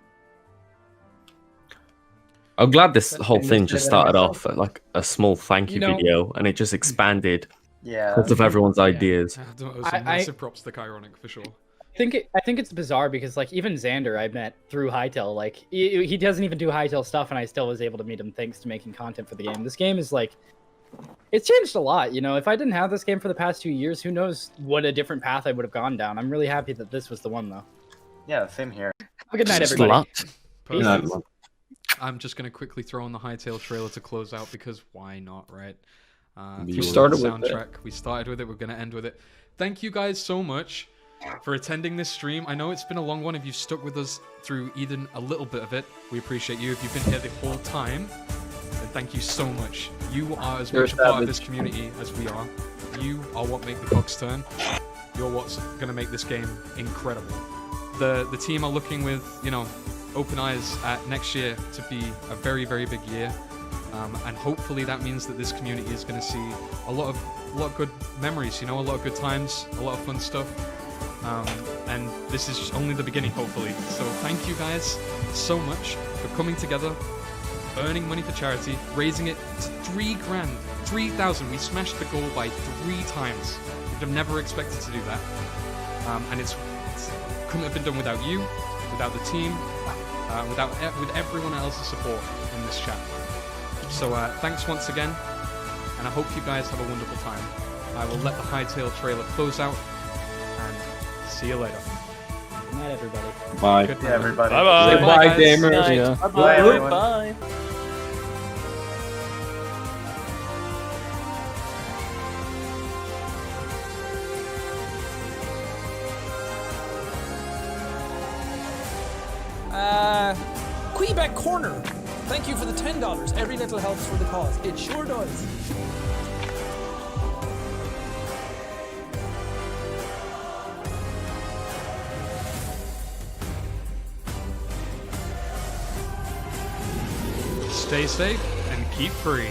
I'm glad this whole thing just started off at like a small thank you video, and it just expanded because of everyone's ideas. Massive props to Kyronic for sure. I think it's bizarre because like even Xander I met through Hytale. Like he doesn't even do Hytale stuff, and I still was able to meet him thanks to making content for the game. This game is like, it's changed a lot. If I didn't have this game for the past 2 years, who knows what a different path I would have gone down. I'm really happy that this was the one though. Yeah, same here. Have a good night, everybody. Peace. I'm just gonna quickly throw on the Hytale trailer to close out because why not, right? We started with soundtrack. We started with it. We're gonna end with it. Thank you guys so much for attending this stream. I know it's been a long one. If you've stuck with us through even a little bit of it, we appreciate you. If you've been here the whole time, then thank you so much. You are as much a part of this community as we are. You are what make the cogs turn. You're what's gonna make this game incredible. The team are looking with, open eyes at next year to be a very, very big year. And hopefully that means that this community is going to see a lot of good memories, a lot of good times, a lot of fun stuff. And this is just only the beginning, hopefully. So thank you guys so much for coming together, earning money for charity, raising it to $3,000, 3,000. We smashed the goal by 3 times. We'd have never expected to do that. And it couldn't have been done without you, without the team, with everyone else's support in this chat. So thanks once again, and I hope you guys have a wonderful time. I will let the Hytale trailer close out, and see you later. Good night, everybody. Bye. Good night, everybody. Bye-bye. Bye, Bye, gamers. Yeah. Bye, everyone. Bye. Kweebec Corner. Thank you for the $10. Every little helps for the cause. It sure does. Stay safe and keep free.